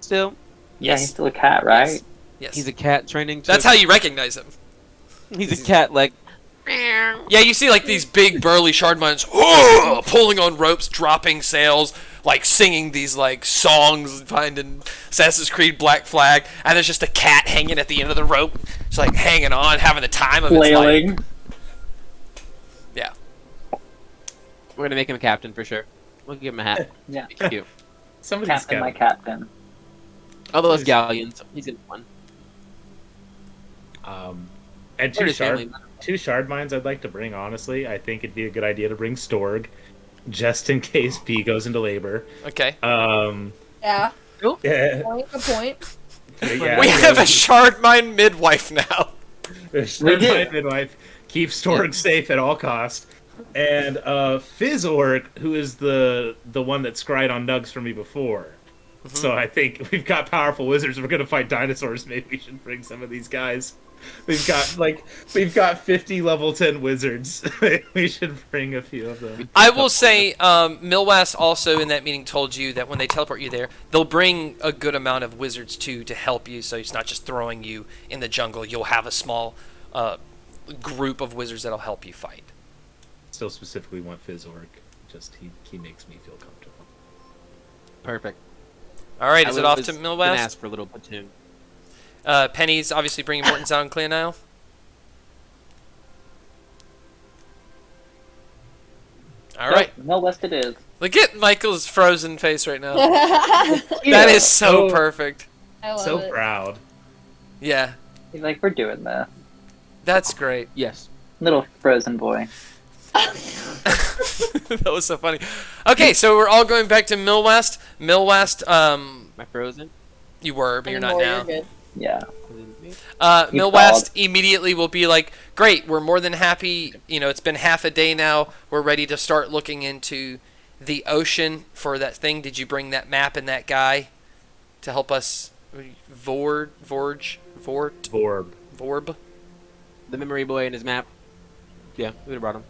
still? Yeah, Yes. he's still a cat, right? Yes. Yes. He's a cat training. That's how you recognize him. He's a cat, like. Yeah, you see like these big burly shard mines pulling on ropes, dropping sails, like singing these like songs finding Assassin's Creed Black Flag, and there's just a cat hanging at the end of the rope, just like hanging on, having the time of its life. Flailing. Yeah. We're gonna make him a captain for sure. We'll give him a hat. Yeah. Be cute. Somebody's Captain, my got captain. All those galleons. He's in one. and Or his family. two shard mines I'd like to bring, honestly. I think it'd be a good idea to bring Storg, just in case B goes into labor. Okay. Yeah. Yeah, Point. Good point. yeah, We have a shard mine midwife now. Shard do. mine midwife. Keep Storg safe at all costs. And Fizzorg, who is the one that scryed on Nugs for me before. So I think we've got powerful wizards. We're gonna fight dinosaurs. Maybe we should bring some of these guys. We've got 50 level 10 wizards. We should bring a few of them. I will say, Milwas also in that meeting told you that when they teleport you there, they'll bring a good amount of wizards too to help you. So it's not just throwing you in the jungle. You'll have a small group of wizards that'll help you fight. Still specifically want Fizzorg. Just he makes me feel comfortable. Perfect. All right, I is it off was to gonna Milwas? ask for a little platoon. Penny's obviously bringing Morton's out and Cleonile. All right. No West it is. Look at Michael's frozen face right now. I That is so Oh. perfect. love So it. proud. Yeah, He's like, we're doing this. that's great. Yes. Little frozen boy. That was so funny. Okay, so we're all going back to Millwest. Millwest, Am I frozen? you were, but you're not Anymore, now. You're good. Yeah. You Millwest called. immediately will be like, great, we're more than happy. You know, it's been half a day now. We're ready to start looking into the ocean for that thing. Did you bring that map and that guy to help us? Vorb? The memory boy and his map. Yeah, we would have brought him.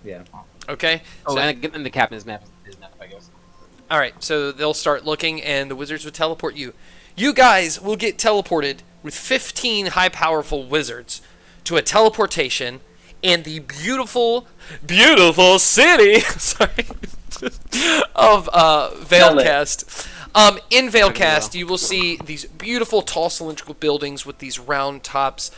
Yeah. Okay. Oh, so- and the captain's map. His map, I guess. All right, so they'll start looking, and the wizards will teleport you. You guys will get teleported with 15 high-powerful wizards to a teleportation in the beautiful, beautiful city sorry, of Veilcast. In Veilcast, you will see these beautiful, tall, cylindrical buildings with these round tops.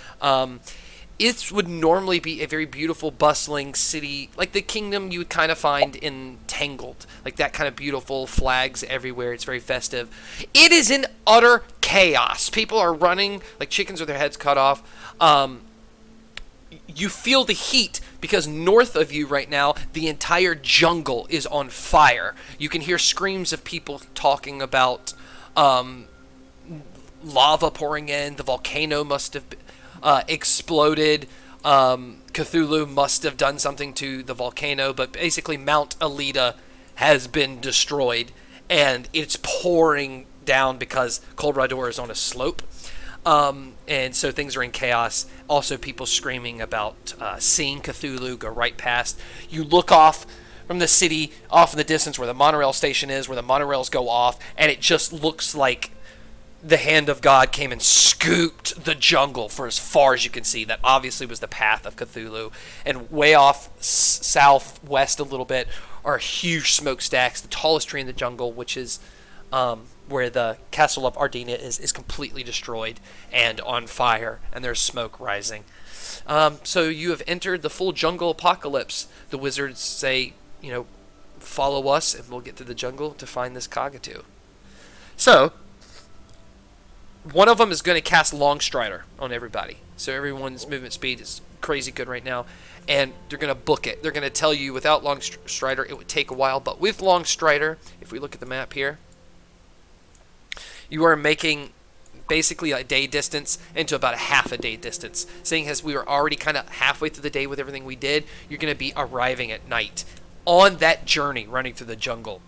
it would normally be a very beautiful, bustling city, like the kingdom you would kind of find in Tangled, like that kind of beautiful flags everywhere. It's very festive. It is in utter chaos. People are running like chickens with their heads cut off. You feel the heat because north of you right now, the entire jungle is on fire. You can hear screams of people talking about lava pouring in. The volcano must have exploded. Cthulhu must have done something to the volcano, but basically Mount Alita has been destroyed, and it's pouring down because Colbrador is on a slope. And so things are in chaos. Also, people screaming about seeing Cthulhu go right past. You look off from the city, off in the distance where the monorail station is, where the monorails go off, and it just looks like the hand of God came and scooped the jungle for as far as you can see. That obviously was the path of Cthulhu. And way off southwest a little bit are huge smokestacks. The tallest tree in the jungle, which is where the castle of Ardina is completely destroyed and on fire, and there's smoke rising. So you have entered the full jungle apocalypse. The wizards say, follow us, and we'll get through the jungle to find this cockatoo. So one of them is going to cast Long Strider on everybody. So everyone's movement speed is crazy good right now. And they're going to book it. They're going to tell you without Long Strider it would take a while. But with Long Strider, if we look at the map here, you are making basically a day distance into about a half a day distance. Seeing as we were already kind of halfway through the day with everything we did, you're going to be arriving at night. On that journey running through the jungle,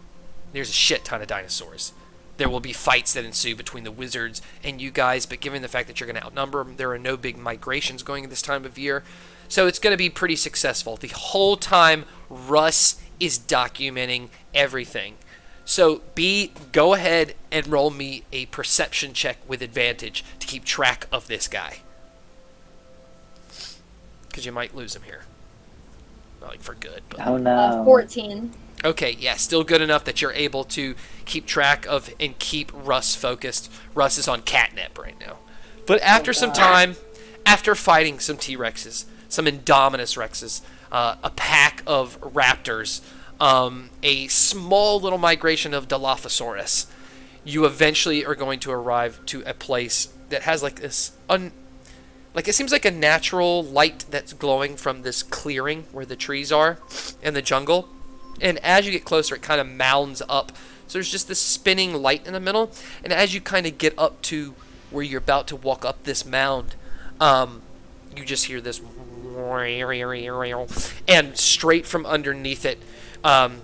there's a shit ton of dinosaurs. There will be fights that ensue between the wizards and you guys, but given the fact that you're going to outnumber them, there are no big migrations going at this time of year. So it's going to be pretty successful. The whole time, Russ is documenting everything. So, B, go ahead and roll me a perception check with advantage to keep track of this guy. Because you might lose him here. Not like for good. But... Oh no. 14. Okay, yeah, still good enough that you're able to keep track of and keep Russ focused. Russ is on catnip right now. But after some time, after fighting some T-Rexes, some Indominus Rexes, a pack of raptors, a small little migration of Dilophosaurus, you eventually are going to arrive to a place that has like this like it seems like a natural light that's glowing from this clearing where the trees are in the jungle. And as you get closer, it kind of mounds up. So there's just this spinning light in the middle. And as you kind of get up to where you're about to walk up this mound, you just hear this, and straight from underneath it,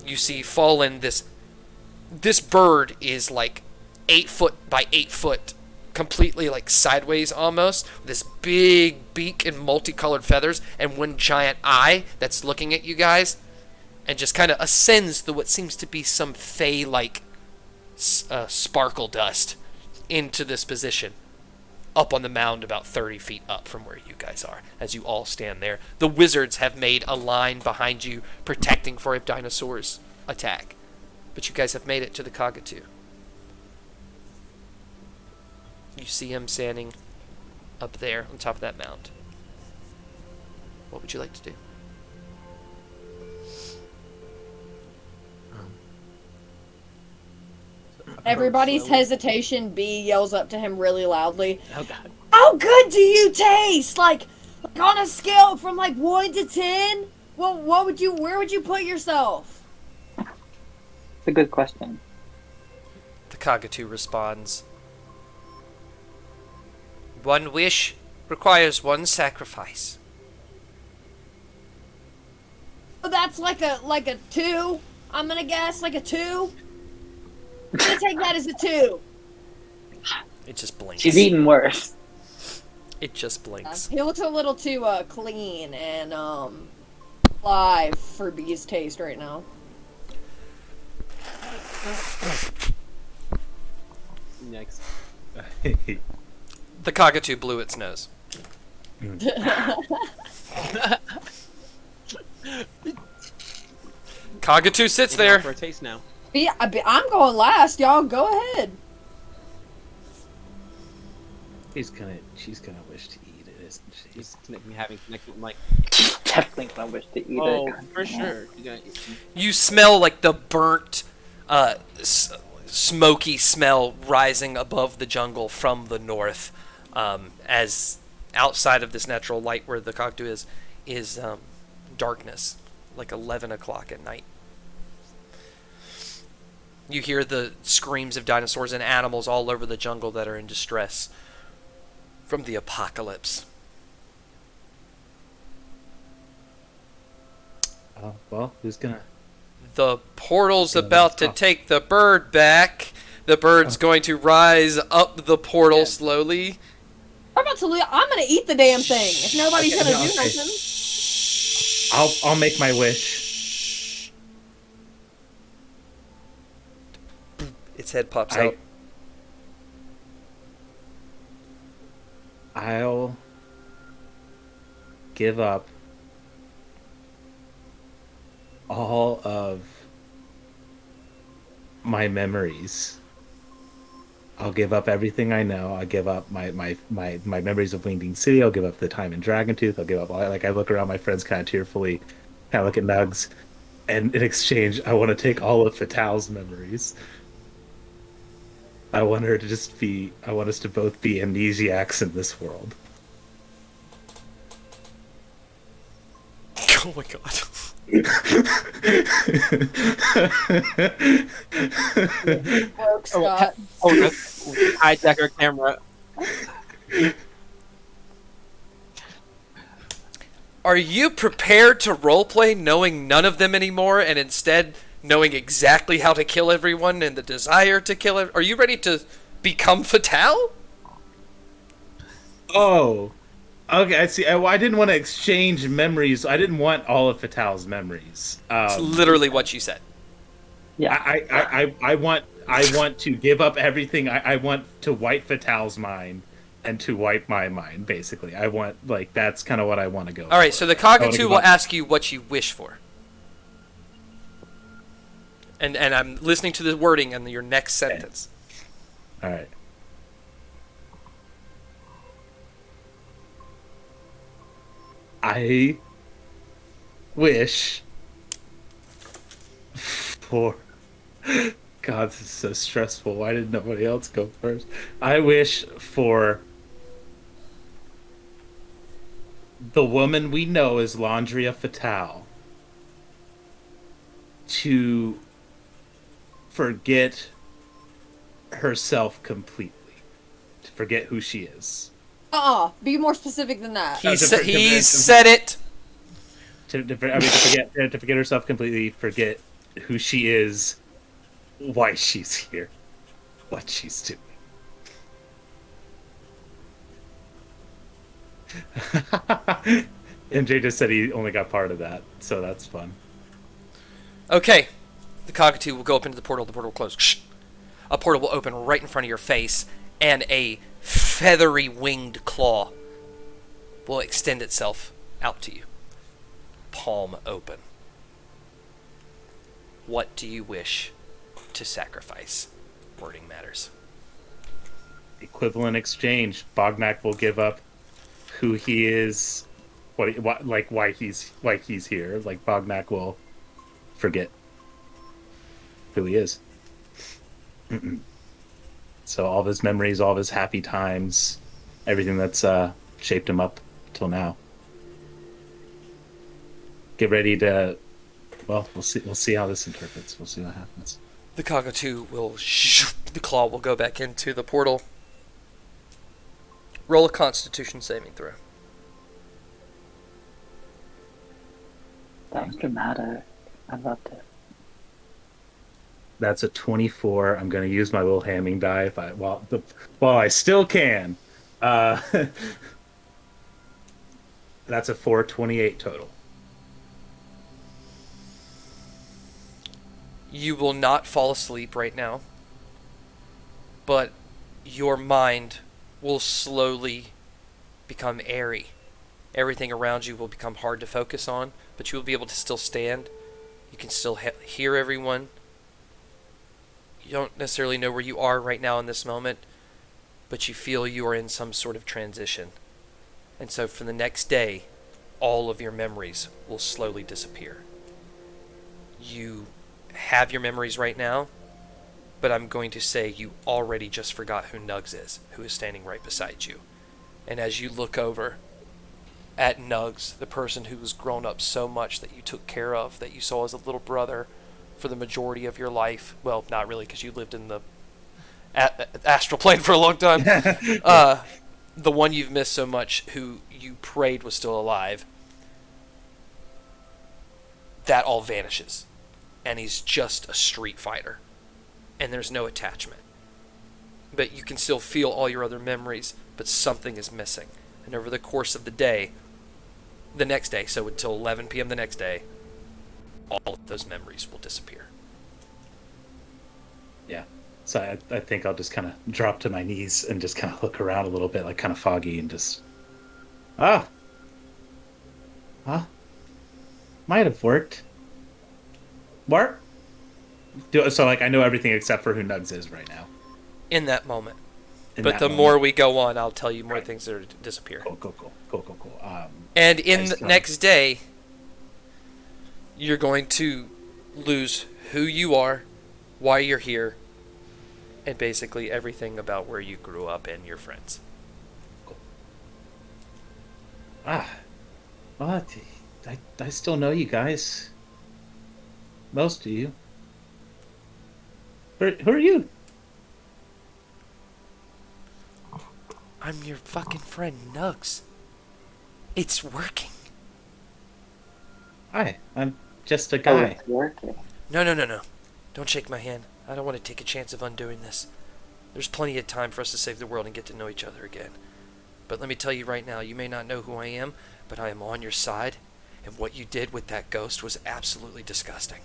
you see fallen this bird is like 8 foot by 8 foot, completely like sideways almost, with this big beak and multicolored feathers and one giant eye that's looking at you guys, and just kind of ascends through what seems to be some fey-like sparkle dust into this position, up on the mound about 30 feet up from where you guys are, as you all stand there. The wizards have made a line behind you, protecting for if dinosaurs attack. But you guys have made it to the cockatoo. You see him standing up there on top of that mound. What would you like to do? Everybody's hesitation, B yells up to him really loudly. Oh god. How good do you taste? Like on a scale from like 1 to 10, where would you put yourself? It's a good question. The cockatoo responds, "One wish requires one sacrifice." Oh, that's like a 2. I'm gonna guess like a 2. I'm gonna take that as a 2. It just blinks. She's eaten worse. It just blinks. He looks a little too clean and live for B's taste right now. Next. The cockatoo blew its nose. Cockatoo sits there. For a taste now. I'm going last. Y'all go ahead. She's gonna wish to eat it. isn't she? He's having connected with Mike. Definitely gonna wish to eat Oh, it. for sure. You smell like the burnt, smoky smell rising above the jungle from the north, as outside of this natural light where the cockatoo is darkness, like 11 o'clock at night. You hear the screams of dinosaurs and animals all over the jungle that are in distress from the apocalypse. Well, who's gonna? The portal's about to take the bird back. The bird's going to rise up the portal slowly. I'm about to leave. I'm gonna eat the damn thing. If nobody's gonna do nothing. I'll make my wish. Its head pops out. I'll give up all of my memories. I'll give up everything I know. I'll give up my memories of Wingding City. I'll give up the time in Dragontooth. I'll give up all, like, I look around my friends kind of tearfully, kind of look at Nugs, and in exchange, I want to take all of Fatal's memories. I want us to both be amnesiacs in this world. Oh my god. Broke Scott. Hijack our camera. Are you prepared to roleplay knowing none of them anymore and instead knowing exactly how to kill everyone and the desire to kill Are you ready to become Fatal? Oh, okay. I see. I didn't want to exchange memories. I didn't want all of Fatal's memories. It's literally what you said. Yeah. I want to give up everything. I want to wipe Fatal's mind and to wipe my mind. Basically, I want, like, that's kind of what I want to go. All right. So the cockatoo will ask you what you wish for. And I'm listening to the wording in your next sentence. All right. I wish for... God, this is so stressful. Why did nobody else go first? I wish for the woman we know as Laundria Fatale to forget herself completely. To forget who she is. Be more specific than that. He said it. To forget herself completely, forget who she is, why she's here, what she's doing. MJ just said he only got part of that, so that's fun. Okay. The cockatoo will go up into the portal. The portal will close. Shh. A portal will open right in front of your face, and a feathery winged claw will extend itself out to you. Palm open. What do you wish to sacrifice? Wording matters. Equivalent exchange. Bognak will give up who he is, why he's here. Like, Bognak will forget who he is. So all of his memories, all of his happy times, everything that's shaped him up till now. Get ready to... Well, we'll see how this interprets. We'll see what happens. The cockatoo will... The claw will go back into the portal. Roll a Constitution saving throw. That was dramatic. I loved it. That's a 24. I'm going to use my little hamming die while I still can. That's a 428 total. You will not fall asleep right now, but your mind will slowly become airy. Everything around you will become hard to focus on, but you will be able to still stand. You can still hear everyone. You don't necessarily know where you are right now in this moment, but you feel you are in some sort of transition. And so for the next day, all of your memories will slowly disappear. You have your memories right now, but I'm going to say you already just forgot who Nugs is, who is standing right beside you. And as you look over at Nugs, the person who has grown up so much that you took care of, that you saw as a little brother for the majority of your life, well, not really, because you lived in the astral plane for a long time, the one you've missed so much, who you prayed was still alive, that all vanishes. And he's just a street fighter. And there's no attachment. But you can still feel all your other memories, but something is missing. And over the course of the day, the next day, so until 11 p.m. the next day, all of those memories will disappear. Yeah. So I think I'll just kind of drop to my knees and just kind of look around a little bit, like kind of foggy, and just... Might have worked. What? So, like, I know everything except for who Nugs is right now. In that moment. In but that the moment. more we go on, I'll tell you more Right. things that are disappear. Cool. And in Nice the try. next day, you're going to lose who you are, why you're here, and basically everything about where you grew up and your friends. Well, I still know you guys. Most of you. Who are you? I'm your fucking friend, Nugs. It's working. Hi, I'm just a Oh, guy. it's working. No. Don't shake my hand. I don't want to take a chance of undoing this. There's plenty of time for us to save the world and get to know each other again. But let me tell you right now, you may not know who I am, but I am on your side, and what you did with that ghost was absolutely disgusting.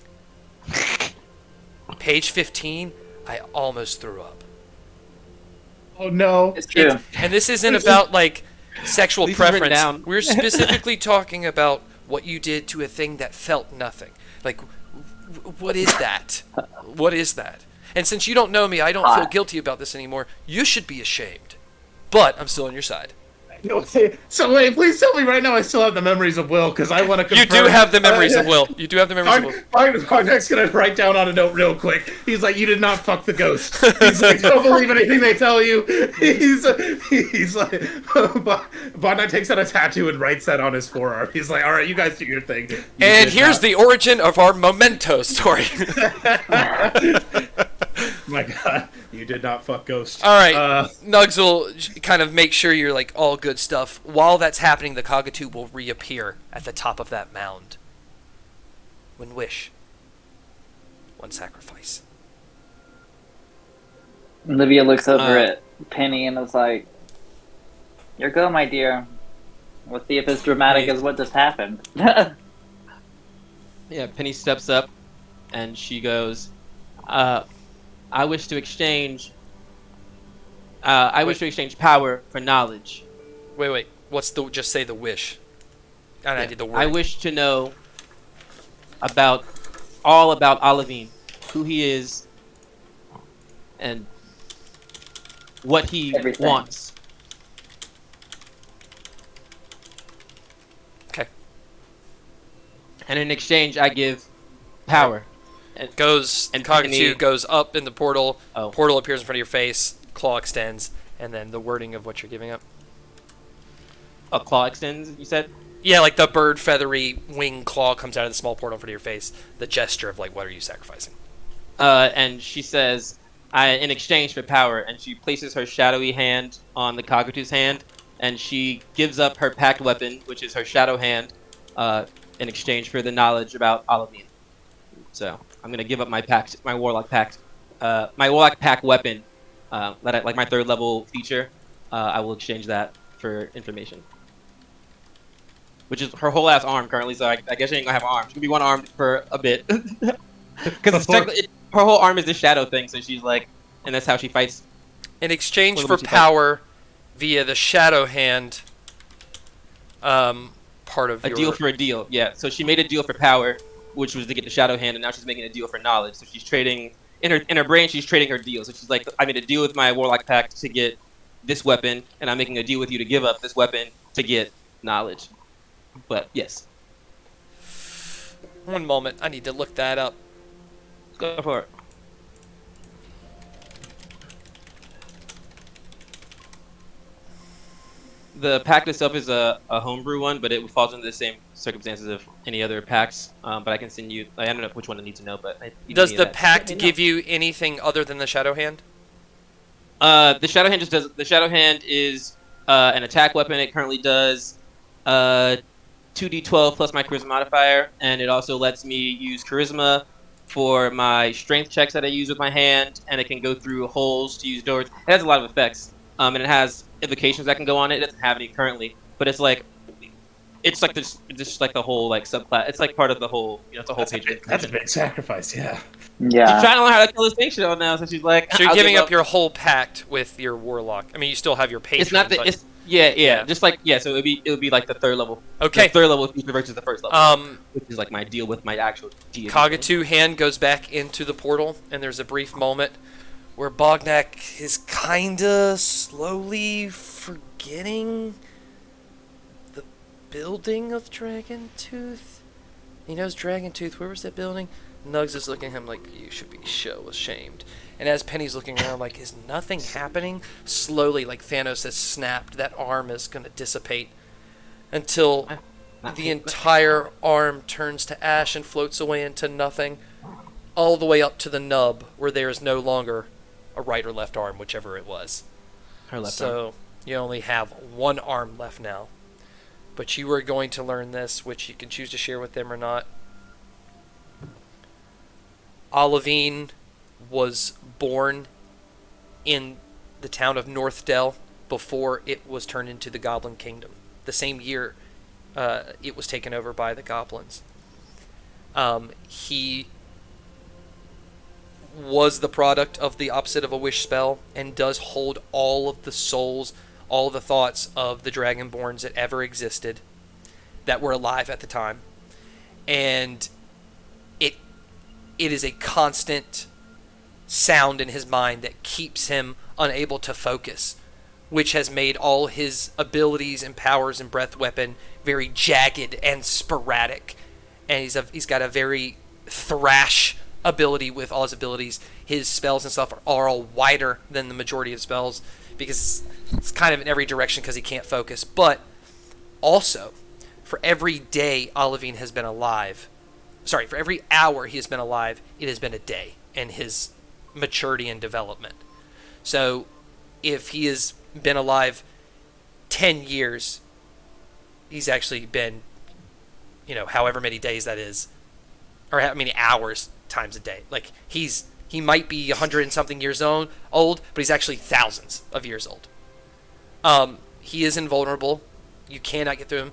Page 15, I almost threw up. Oh no. It's true. And this isn't about, like, sexual These are written preference. down. We're specifically talking about what you did to a thing that felt nothing. Like, what is that? What is that? And since you don't know me, I don't feel guilty about this anymore. You should be ashamed. But I'm still on your side. So wait, please tell me right now I still have the memories of Will, because I want to confirm. You do have the memories of Will. You do have the memories of Will. Bognak's gonna write down on a note real quick. He's like, you did not fuck the ghost. He's like, don't believe anything they tell you. He's like, Bognak takes out a tattoo and writes that on his forearm. He's like, all right, you guys do your thing. You And did here's not. the origin of our memento story. My God, you did not fuck ghost. All right, Nugs will kind of make sure you're like all good stuff. While that's happening, the cockatoo will reappear at the top of that mound. One wish, one sacrifice. Livia looks over at Penny and is like, "Your go, my dear. We'll see if it's dramatic as what just happened." Yeah, Penny steps up, and she goes, I wish to exchange power for knowledge. Wait. What's the? Just say the wish. And I did the word. I wish to know all about Olivine, who he is, and what he Everything. wants. Okay. And in exchange, I give power. Goes And cockatoo Penny- goes up in the portal. Oh. Portal appears in front of your face. Claw extends, and then the wording of what you're giving up. A claw extends, you said? Yeah, like the bird feathery wing claw comes out of the small portal in front of your face. The gesture of like, what are you sacrificing? And she says, in exchange for power, and she places her shadowy hand on the cockatoo's hand, and she gives up her packed weapon, which is her shadow hand, in exchange for the knowledge about Olivine. So I'm gonna give up my warlock pack weapon, that like my 3rd level feature. I will exchange that for information, which is her whole ass arm currently. So I guess she ain't gonna have an arm. She's gonna be one armed for a bit, because her whole arm is this shadow thing. So she's like, and that's how she fights. In exchange What for would you power via the shadow hand, part of A your... deal for a deal, yeah. So she made a deal for power, which was to get the shadow hand, and now she's making a deal for knowledge. So she's trading in her brain. She's trading her deal. So she's like, I made a deal with my warlock pact to get this weapon, and I'm making a deal with you to give up this weapon to get knowledge. But yes, One moment, I need to look that up. go for it. The pack itself is a homebrew one, but it falls into the same circumstances of any other packs. But I can send you. I don't know which one I need to know, but Does the pact Let me give you anything other than the Shadow Hand? The Shadow Hand just does. The Shadow Hand is an attack weapon. It currently does 2d12 plus my charisma modifier, and it also lets me use charisma for my strength checks that I use with my hand, and it can go through holes to use doors. It has a lot of effects, and it has invocations that can go on it. It doesn't have any currently, but it's like this, just like the whole like subclass. It's like part of the whole. It's a whole page. That's a big sacrifice, yeah. She's Yeah. trying to learn how to kill this thing shit now, so she's like, So you're I'll giving give up your whole pact with your warlock. I mean, you still have your patron. It's not the. but- It's yeah. Just like So it would be like the third level. Okay. The third level feature versus the first level. Which is like my deal with my actual deity. Kagatu hand goes back into the portal, and there's a brief moment where Bognak is kinda slowly forgetting the building of Dragontooth. He knows Dragontooth. Where was that building? Nugs is looking at him like, you should be so ashamed. And as Penny's looking around like, is nothing happening? Slowly, like Thanos has snapped, that arm is going to dissipate until the entire arm turns to ash and floats away into nothing, all the way up to the nub, where there is no longer a right or left arm, whichever it was. Her left So arm. you only have one arm left now. But you are going to learn this, which you can choose to share with them or not. Olivine was born in the town of Northdale before it was turned into the Goblin Kingdom. The same year it was taken over by the goblins. He was the product of the opposite of a wish spell and does hold all of the souls, all of the thoughts of the Dragonborns that ever existed that were alive at the time. And it is a constant sound in his mind that keeps him unable to focus, which has made all his abilities and powers and breath weapon very jagged and sporadic. And he's got a very thrash ability with all his abilities. His spells and stuff are all wider than the majority of spells because it's kind of in every direction because he can't focus. But also, for every day Olivine has been alive, for every hour he has been alive, it has been a day in his maturity and development. So if he has been alive 10 years, he's actually been, however many days that is, or how many hours times a day. Like, he might be 100 and something years old, but he's actually thousands of years old. He is invulnerable. You cannot get through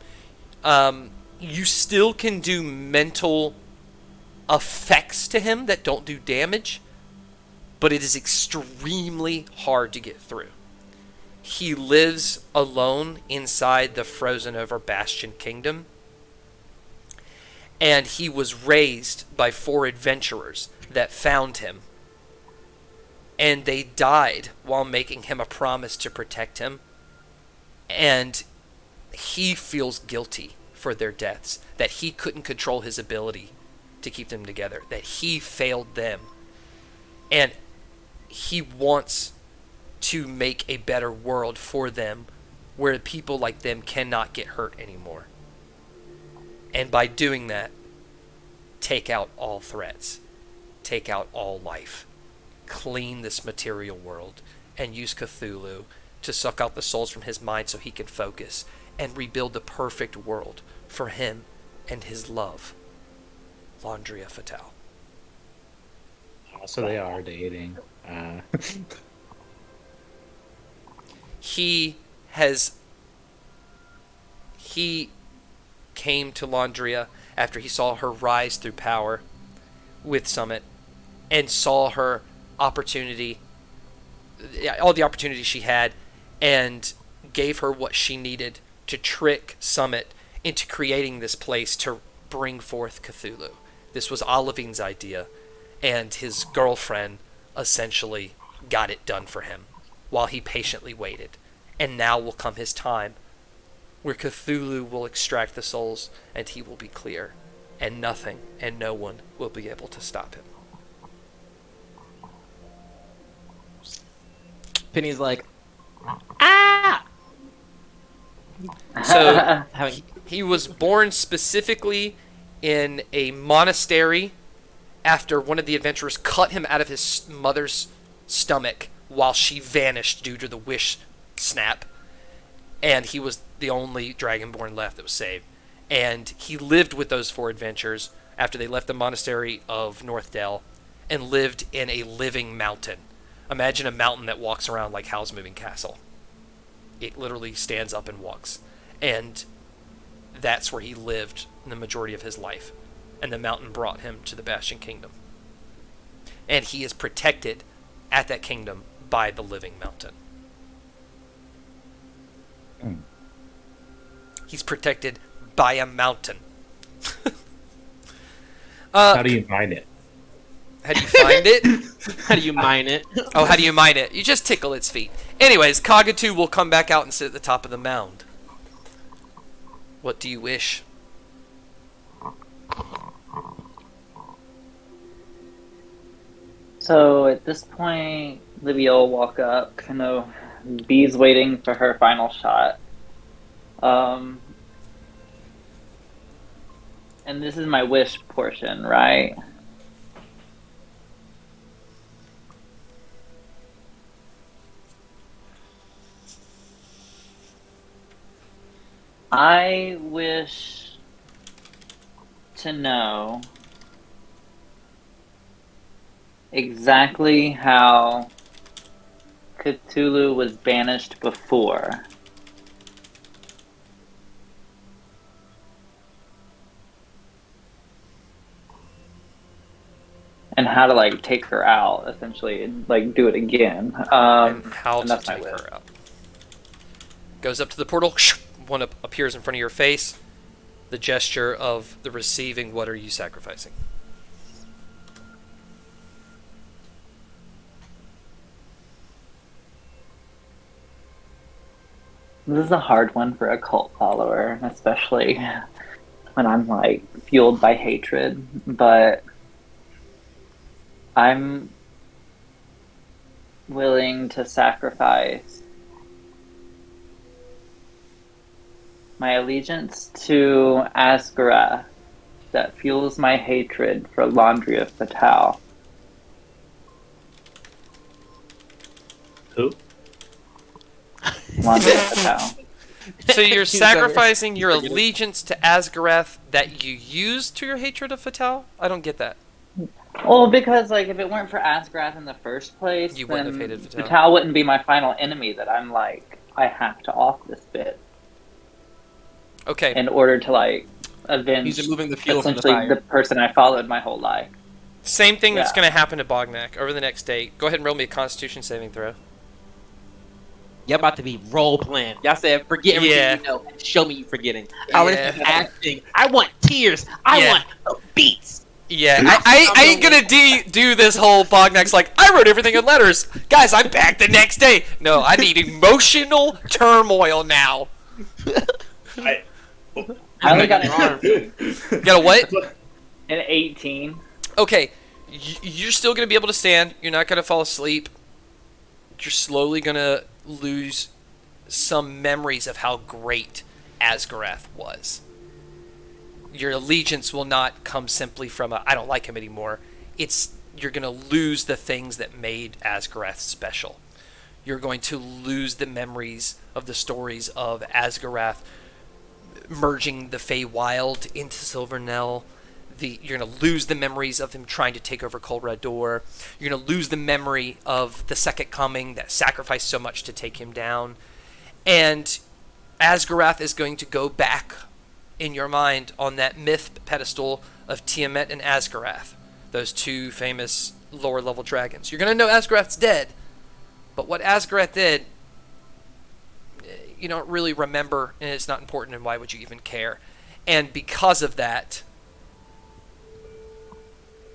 him. You still can do mental effects to him that don't do damage, but it is extremely hard to get through. He lives alone inside the frozen over Bastion Kingdom, and he was raised by 4 adventurers that found him, and they died while making him a promise to protect him, and he feels guilty for their deaths, that he couldn't control his ability to keep them together, that he failed them, and he wants to make a better world for them where people like them cannot get hurt anymore. And by doing that, take out all threats, take out all life, clean this material world, and use Cthulhu to suck out the souls from his mind so he can focus and rebuild the perfect world for him and his love, Landria Fatale. So they are dating. He came to Landria after he saw her rise through power with Summit and saw her opportunity, all the opportunities she had, and gave her what she needed to trick Summit into creating this place to bring forth Cthulhu. This was Olivine's idea, and his girlfriend essentially got it done for him while he patiently waited. And now will come his time where Cthulhu will extract the souls and he will be clear, and nothing and no one will be able to stop him. Penny's like, So having he was born specifically in a monastery after one of the adventurers cut him out of his mother's stomach while she vanished due to the wish snap. And he was the only dragonborn left that was saved. And he lived with those 4 adventurers after they left the monastery of Northdale and lived in a living mountain. Imagine a mountain that walks around like Howl's Moving Castle. It literally stands up and walks. And that's where he lived the majority of his life. And the mountain brought him to the Bastion Kingdom. And he is protected at that kingdom by the living mountain. He's protected by a mountain. How do you mine it? How do you find it? how do you mine it? Oh, how do you mine it? You just tickle its feet. Anyways, Cockatoo will come back out and sit at the top of the mound. What do you wish? So at this point, Livia will walk up, kind of. Bee's waiting for her final shot. And this is my wish portion, right? I wish to know exactly how Cthulhu was banished before. And how to, like, take her out, essentially, and, like, do it again. And how and to that's my take wish. her out. Goes up to the portal. One appears in front of your face. The gesture of the receiving. What are you sacrificing? This is a hard one for a cult follower, especially when I'm, like, fueled by hatred, but I'm willing to sacrifice my allegiance to Asgarath that fuels my hatred for Laundria Fatale. Who? Laundria Fatale. So you're He's sacrificing your forgetting. allegiance to Asgarath that you used to your hatred of Fatale? I don't get that. Well, because, like, if it weren't for Asgarath in the first place, You wouldn't then have hated Fatale. Fatale wouldn't be my final enemy that I'm like, I have to off this bit Okay. in order to, like, avenge He's removing the fuel from the essentially fire. the person I followed my whole life. Same thing that's Yeah. going to happen to Bognak over the next day. Go ahead and roll me a Constitution saving throw. Y'all about to be role playing. Y'all said forget everything Yeah. you know. Show me you forgetting. I want Yeah. acting. I want tears. I Yeah. want beats. Yeah, I ain't gonna do this whole Bognak's like, I wrote everything in letters. Guys, I'm back the next day. No, I need emotional turmoil now. I only got You got a what? an 18. Okay, you're still gonna be able to stand. You're not gonna fall asleep. You're slowly gonna lose some memories of how great Asgarath was. Your allegiance will not come simply from I don't like him anymore. You're going to lose the things that made Asgarath special. You're going to lose the memories of the stories of Asgarath merging the Feywild into Silvernell. You're going to lose the memories of him trying to take over Kol Rador. You're going to lose the memory of the Second Coming that sacrificed so much to take him down. And Asgarath is going to go back in your mind on that myth pedestal of Tiamat and Asgarath, those 2 famous lower level dragons. You're going to know Asgarath's dead, but what Asgarath did, you don't really remember, and it's not important, and why would you even care? And because of that,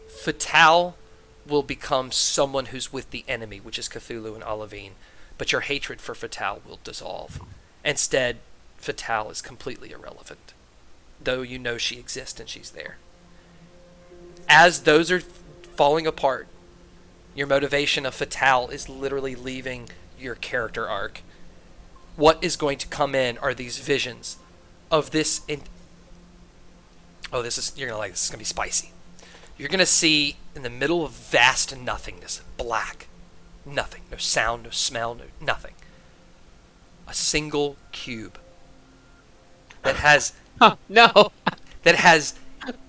Fatale will become someone who's with the enemy, which is Cthulhu and Olivine, but your hatred for Fatale will dissolve. Instead, Fatale is completely irrelevant, though you know she exists and she's there. As those are falling apart, your motivation of Fatale is literally leaving your character arc. What is going to come in are these visions of this. You're gonna like this. It's gonna be spicy. You're gonna see in the middle of vast nothingness, black, nothing, no sound, no smell, nothing. A single cube that has No. that has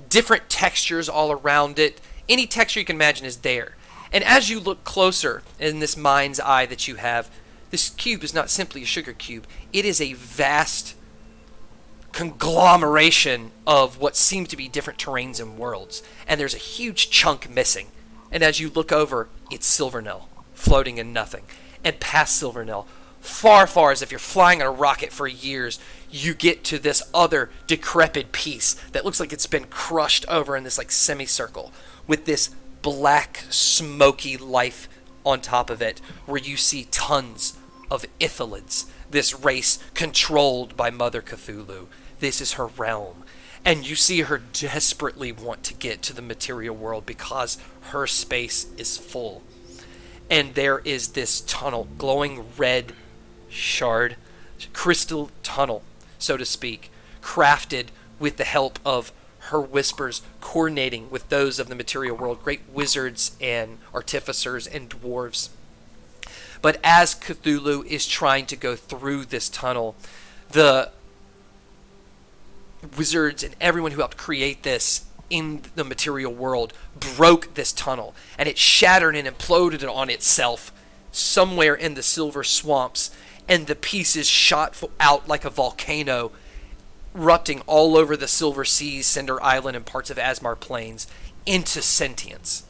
different textures all around it. Any texture you can imagine is there. And as you look closer in this mind's eye that you have, this cube is not simply a sugar cube. It is a vast conglomeration of what seem to be different terrains and worlds. And there's a huge chunk missing. And as you look over, it's Silvernell, floating in nothing. And past Silvernell, far, far as if you're flying on a rocket for years, you get to this other decrepit piece that looks like it's been crushed over in this like semicircle with this black, smoky life on top of it, where you see tons of Ithalids, this race controlled by Mother Cthulhu. This is her realm. And you see her desperately want to get to the material world because her space is full. And there is this tunnel, glowing red shard, crystal tunnel, so to speak, crafted with the help of her whispers coordinating with those of the material world, great wizards and artificers and dwarves. But as Cthulhu is trying to go through this tunnel, the wizards and everyone who helped create this in the material world broke this tunnel, and it shattered and imploded on itself somewhere in the silver swamps, and the pieces shot out like a volcano, erupting all over the Silver Seas, Cinder Island, and parts of Asmar Plains into sentience,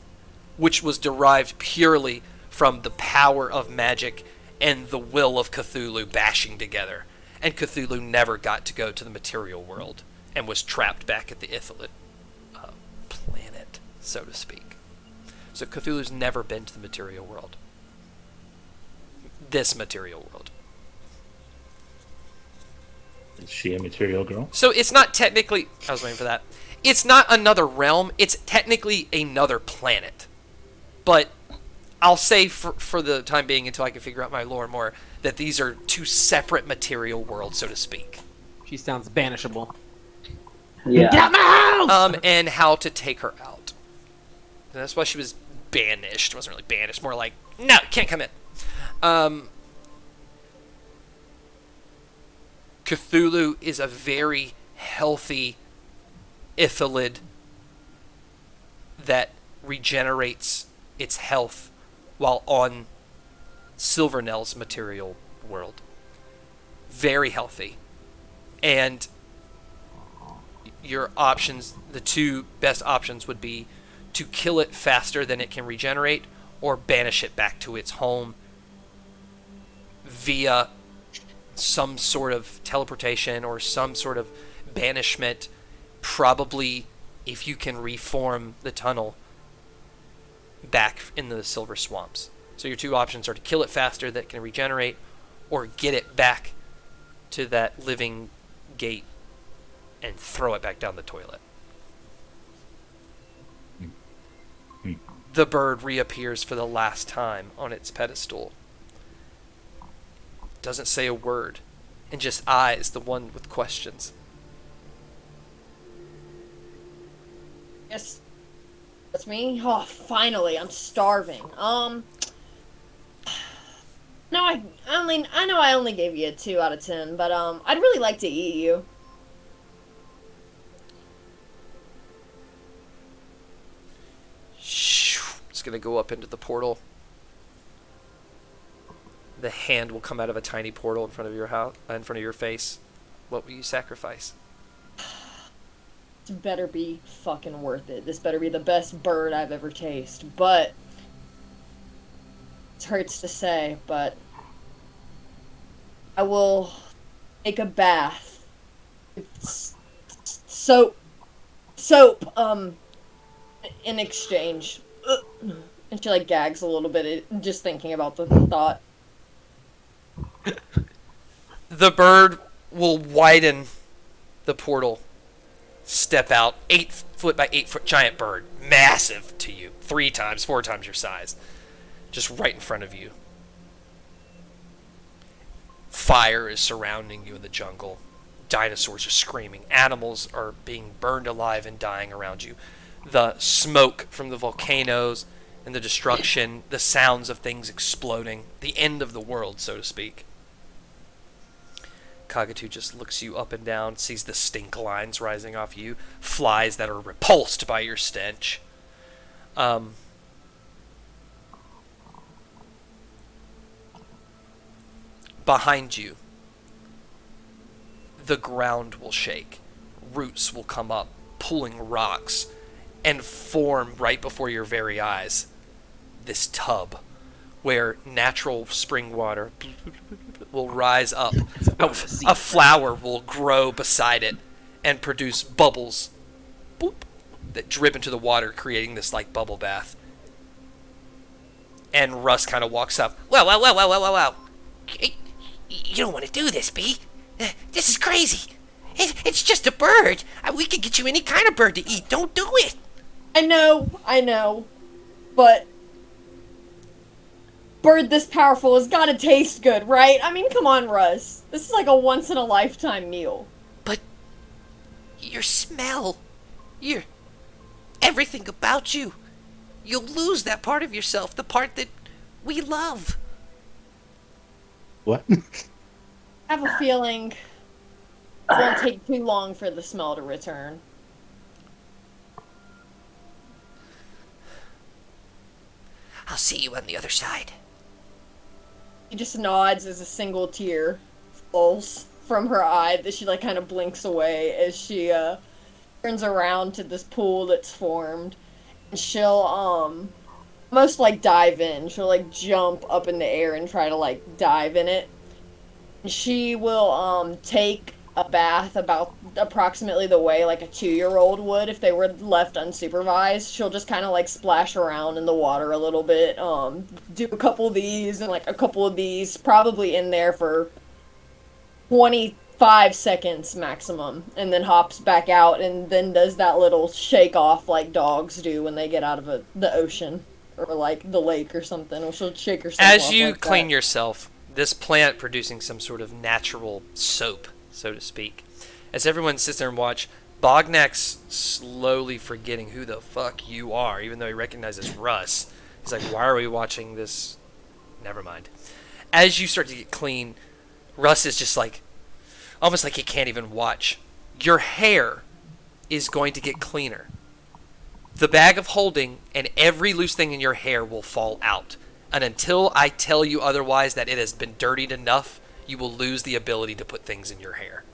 which was derived purely from the power of magic and the will of Cthulhu bashing together. And Cthulhu never got to go to the material world and was trapped back at the Ithilid planet, so to speak. So Cthulhu's never been to the material world. This material world. Is she a material girl? So it's not technically... I was waiting for that. It's not another realm. It's technically another planet. But I'll say for the time being, until I can figure out my lore more, that these are two separate material worlds, so to speak. She sounds banishable. Yeah. Get out my house! And how to take her out. And that's why she was banished. It wasn't really banished. More like, no, can't come in. Cthulhu is a very healthy Ithilid that regenerates its health while on Silvernell's material world. Very healthy. And your options, the two best options would be to kill it faster than it can regenerate, or banish it back to its home via some sort of teleportation or some sort of banishment. Probably, if you can reform the tunnel back in the Silver Swamps. So your two options are to kill it faster that it can regenerate, or get it back to that living gate and throw it back down the toilet. The bird reappears for the last time on its pedestal. Doesn't say a word, and just eyes the one with questions. Yes, that's me. Oh, finally, I'm starving. No, I know I only gave you a 2 out of 10, but I'd really like to eat you. It's gonna go up into the portal. The hand will come out of a tiny portal in front of your house, in front of your face. What will you sacrifice? This better be fucking worth it. This better be the best bird I've ever tasted. But it hurts to say, but I will take a bath. It's soap, in exchange. And she like gags a little bit, just thinking about the thought. The bird will widen the portal. Step out, 8-foot by 8-foot giant bird, massive to you, 3 times, 4 times your size, just right in front of you. Fire is surrounding you in the jungle. Dinosaurs are screaming. Animals are being burned alive and dying around you. The smoke from the volcanoes and the destruction, the sounds of things exploding, the end of the world, so to speak. Kagatu just looks you up and down, sees the stink lines rising off you, flies that are repulsed by your stench. Behind you, the ground will shake. Roots will come up, pulling rocks, and form right before your very eyes this tub where natural spring water will rise up. A flower will grow beside it and produce bubbles boop, that drip into the water, creating this like bubble bath. And Russ kind of walks up. Wow. You don't want to do this, B. This is crazy. It's just a bird. We could get you any kind of bird to eat. Don't do it. I know. But bird this powerful has got to taste good, right? I mean, come on, Russ. This is like a once-in-a-lifetime meal. But your smell, everything about you, you'll lose that part of yourself, the part that we love. What? I have a feeling it won't take too long for the smell to return. I'll see you on the other side. He just nods as a single tear falls from her eye that she like kind of blinks away as she turns around to this pool that's formed. And she'll almost like dive in. She'll like jump up in the air and try to like dive in it. And she will take a bath about approximately the way like a 2-year-old would if they were left unsupervised. She'll just kind of like splash around in the water a little bit, do a couple of these and like a couple of these, probably in there for 25 seconds maximum, and then hops back out and then does that little shake off like dogs do when they get out of the ocean or like the lake or something. Or she'll shake herself As off you like clean that. yourself, this plant producing some sort of natural soap, so to speak. As everyone sits there and watch, Bognak's slowly forgetting who the fuck you are, even though he recognizes Russ. He's like, why are we watching this? Never mind. As you start to get clean, Russ is just like, almost like he can't even watch. Your hair is going to get cleaner. The bag of holding and every loose thing in your hair will fall out. And until I tell you otherwise that it has been dirtied enough, you will lose the ability to put things in your hair.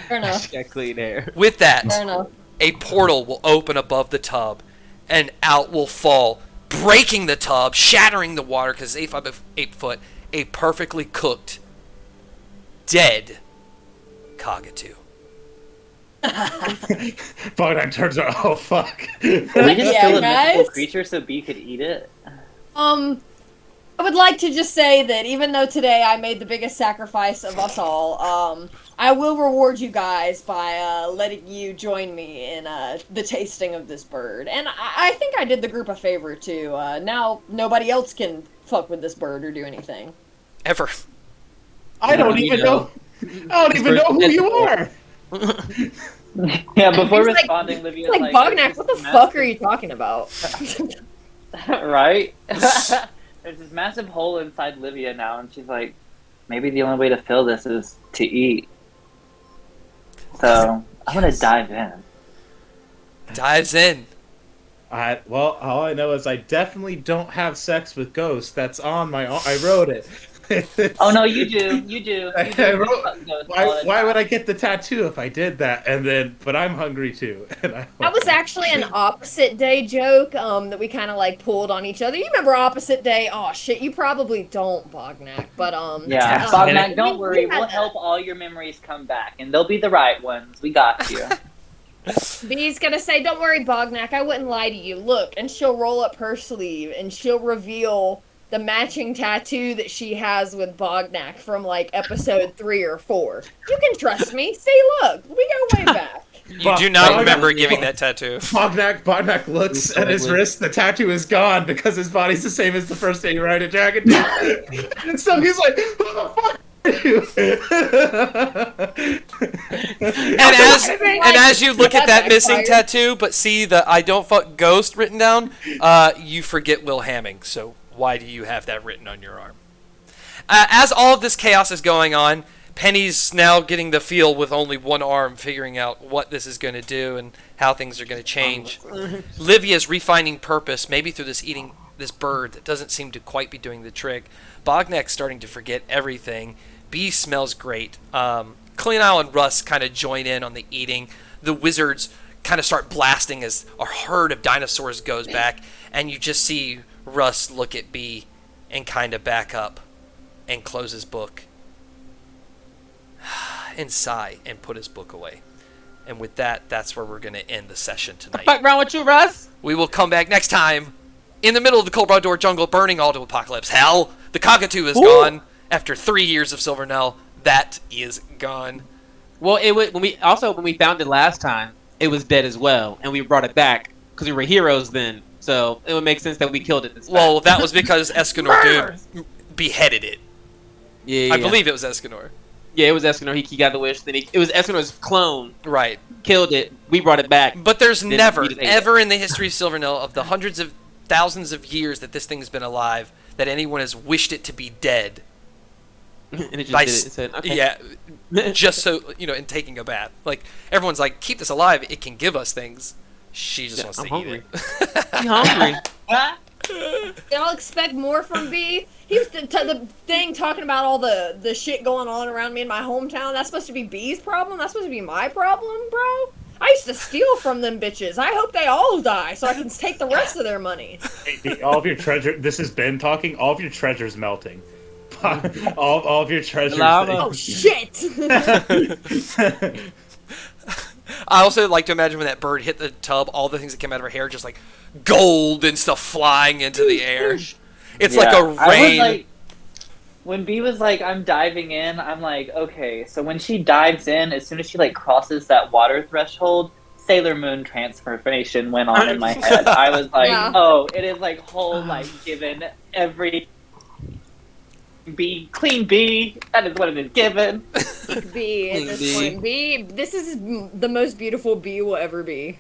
Fair enough. Got clean hair. With that, Fair enough. a portal will open above the tub, and out will fall, breaking the tub, shattering the water, because it's 8 foot, a perfectly cooked, dead Kagatu. Bognak turns around. Oh, fuck. Can we just Yeah, kill a guys. mythical creature so B could eat it? I would like to just say that even though today I made the biggest sacrifice of us all, I will reward you guys by letting you join me in the tasting of this bird. And I think I did the group a favor too. Now nobody else can fuck with this bird or do anything. Ever. I don't even know. I don't even know who you are. Yeah, before He's like- responding, Livia Like, Bognak, what the fuck are you talking about? Right? There's this massive hole inside Livia now, and she's like, maybe the only way to fill this is to eat. So, I'm gonna dive in. Dives in. Well, all I know is I definitely don't have sex with ghosts. That's on my. I wrote it. Oh no, you do. You do. I wrote, why would I get the tattoo if I did that? And then, but I'm hungry too. And That was actually an opposite day joke that we kind of like pulled on each other. You remember opposite day? Oh shit, you probably don't, Bognak. But Yeah, Bognak, don't worry. We'll help all your memories come back, and they'll be the right ones. We got you. Bee's gonna say, "Don't worry, Bognak. I wouldn't lie to you. Look," and she'll roll up her sleeve and she'll reveal the matching tattoo that she has with Bognak from like episode 3 or 4. You can trust me. See, look, we go way back. You do not remember giving that tattoo. Bognak looks at his wrist. The tattoo is gone because his body's the same as the first day he ride a Dragontooth. And so he's like, "Who the fuck?" and as you look at that missing tattoo, but see the "I don't fuck ghost" written down, you forget Will Hamming. So why do you have that written on your arm? As all of this chaos is going on, Penny's now getting the feel with only one arm, figuring out what this is going to do and how things are going to change. Livia's refining purpose, maybe through eating this bird that doesn't seem to quite be doing the trick. Bognak's starting to forget everything. Bee smells great. Cleanile and Russ kind of join in on the eating. The wizards kind of start blasting as a herd of dinosaurs goes back, and you just see Russ look at Bee and kind of back up and close his book and sigh and put his book away. And with that, that's where we're going to end the session tonight. What's wrong with you, Russ? We will come back next time in the middle of the Cold Door jungle, burning all to apocalypse hell. The cockatoo is gone after 3 years of Silvernell. That is gone. Well, it was when we found it last time, it was dead as well, and we brought it back because we were heroes then. So it would make sense that we killed it this time. Well, that was because Escanor dude beheaded it. Yeah, I believe it was Escanor. Yeah, it was Escanor. He got the wish. Then it was Escanor's clone. Right. Killed it. We brought it back. But there's Then never, we just ate ever in the history of Silvernell, of the hundreds of thousands of years that this thing's been alive, that anyone has wished it to be dead. And it just did it. It said, okay. Yeah, just so, in taking a bath. Like, everyone's like, keep this alive, it can give us things. She just wants to hungry. eat it. I'm hungry. Y'all expect more from B? He was the thing talking about all the shit going on around me in my hometown. That's supposed to be B's problem? That's supposed to be my problem, bro? I used to steal from them bitches. I hope they all die so I can take the rest of their money. Hey, all of your treasure. This is Ben talking. All of your treasures melting. all of your treasures. Oh shit! I also like to imagine when that bird hit the tub, all the things that came out of her hair, just like gold and stuff flying into the air. It's like a rain. When B was like, I'm diving in, I'm like, okay, so when she dives in, as soon as she crosses that water threshold, Sailor Moon transformation went on in my head. I was like, oh, it is whole given every B, clean B, that is what it is given. B at this point. B, this is the most beautiful B will ever be.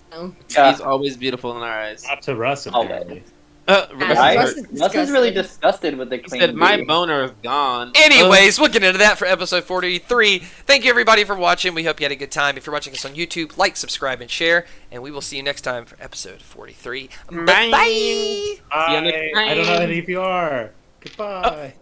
So. She's always beautiful in our eyes. Not to Russ, apparently. Russ is really disgusted with the clean said, my B. boner is gone. Anyways, we'll get into that for episode 43. Thank you, everybody, for watching. We hope you had a good time. If you're watching us on YouTube, like, subscribe, and share. And we will see you next time for episode 43. Bye. Bye. See you next time. I don't know how deep you are. Goodbye.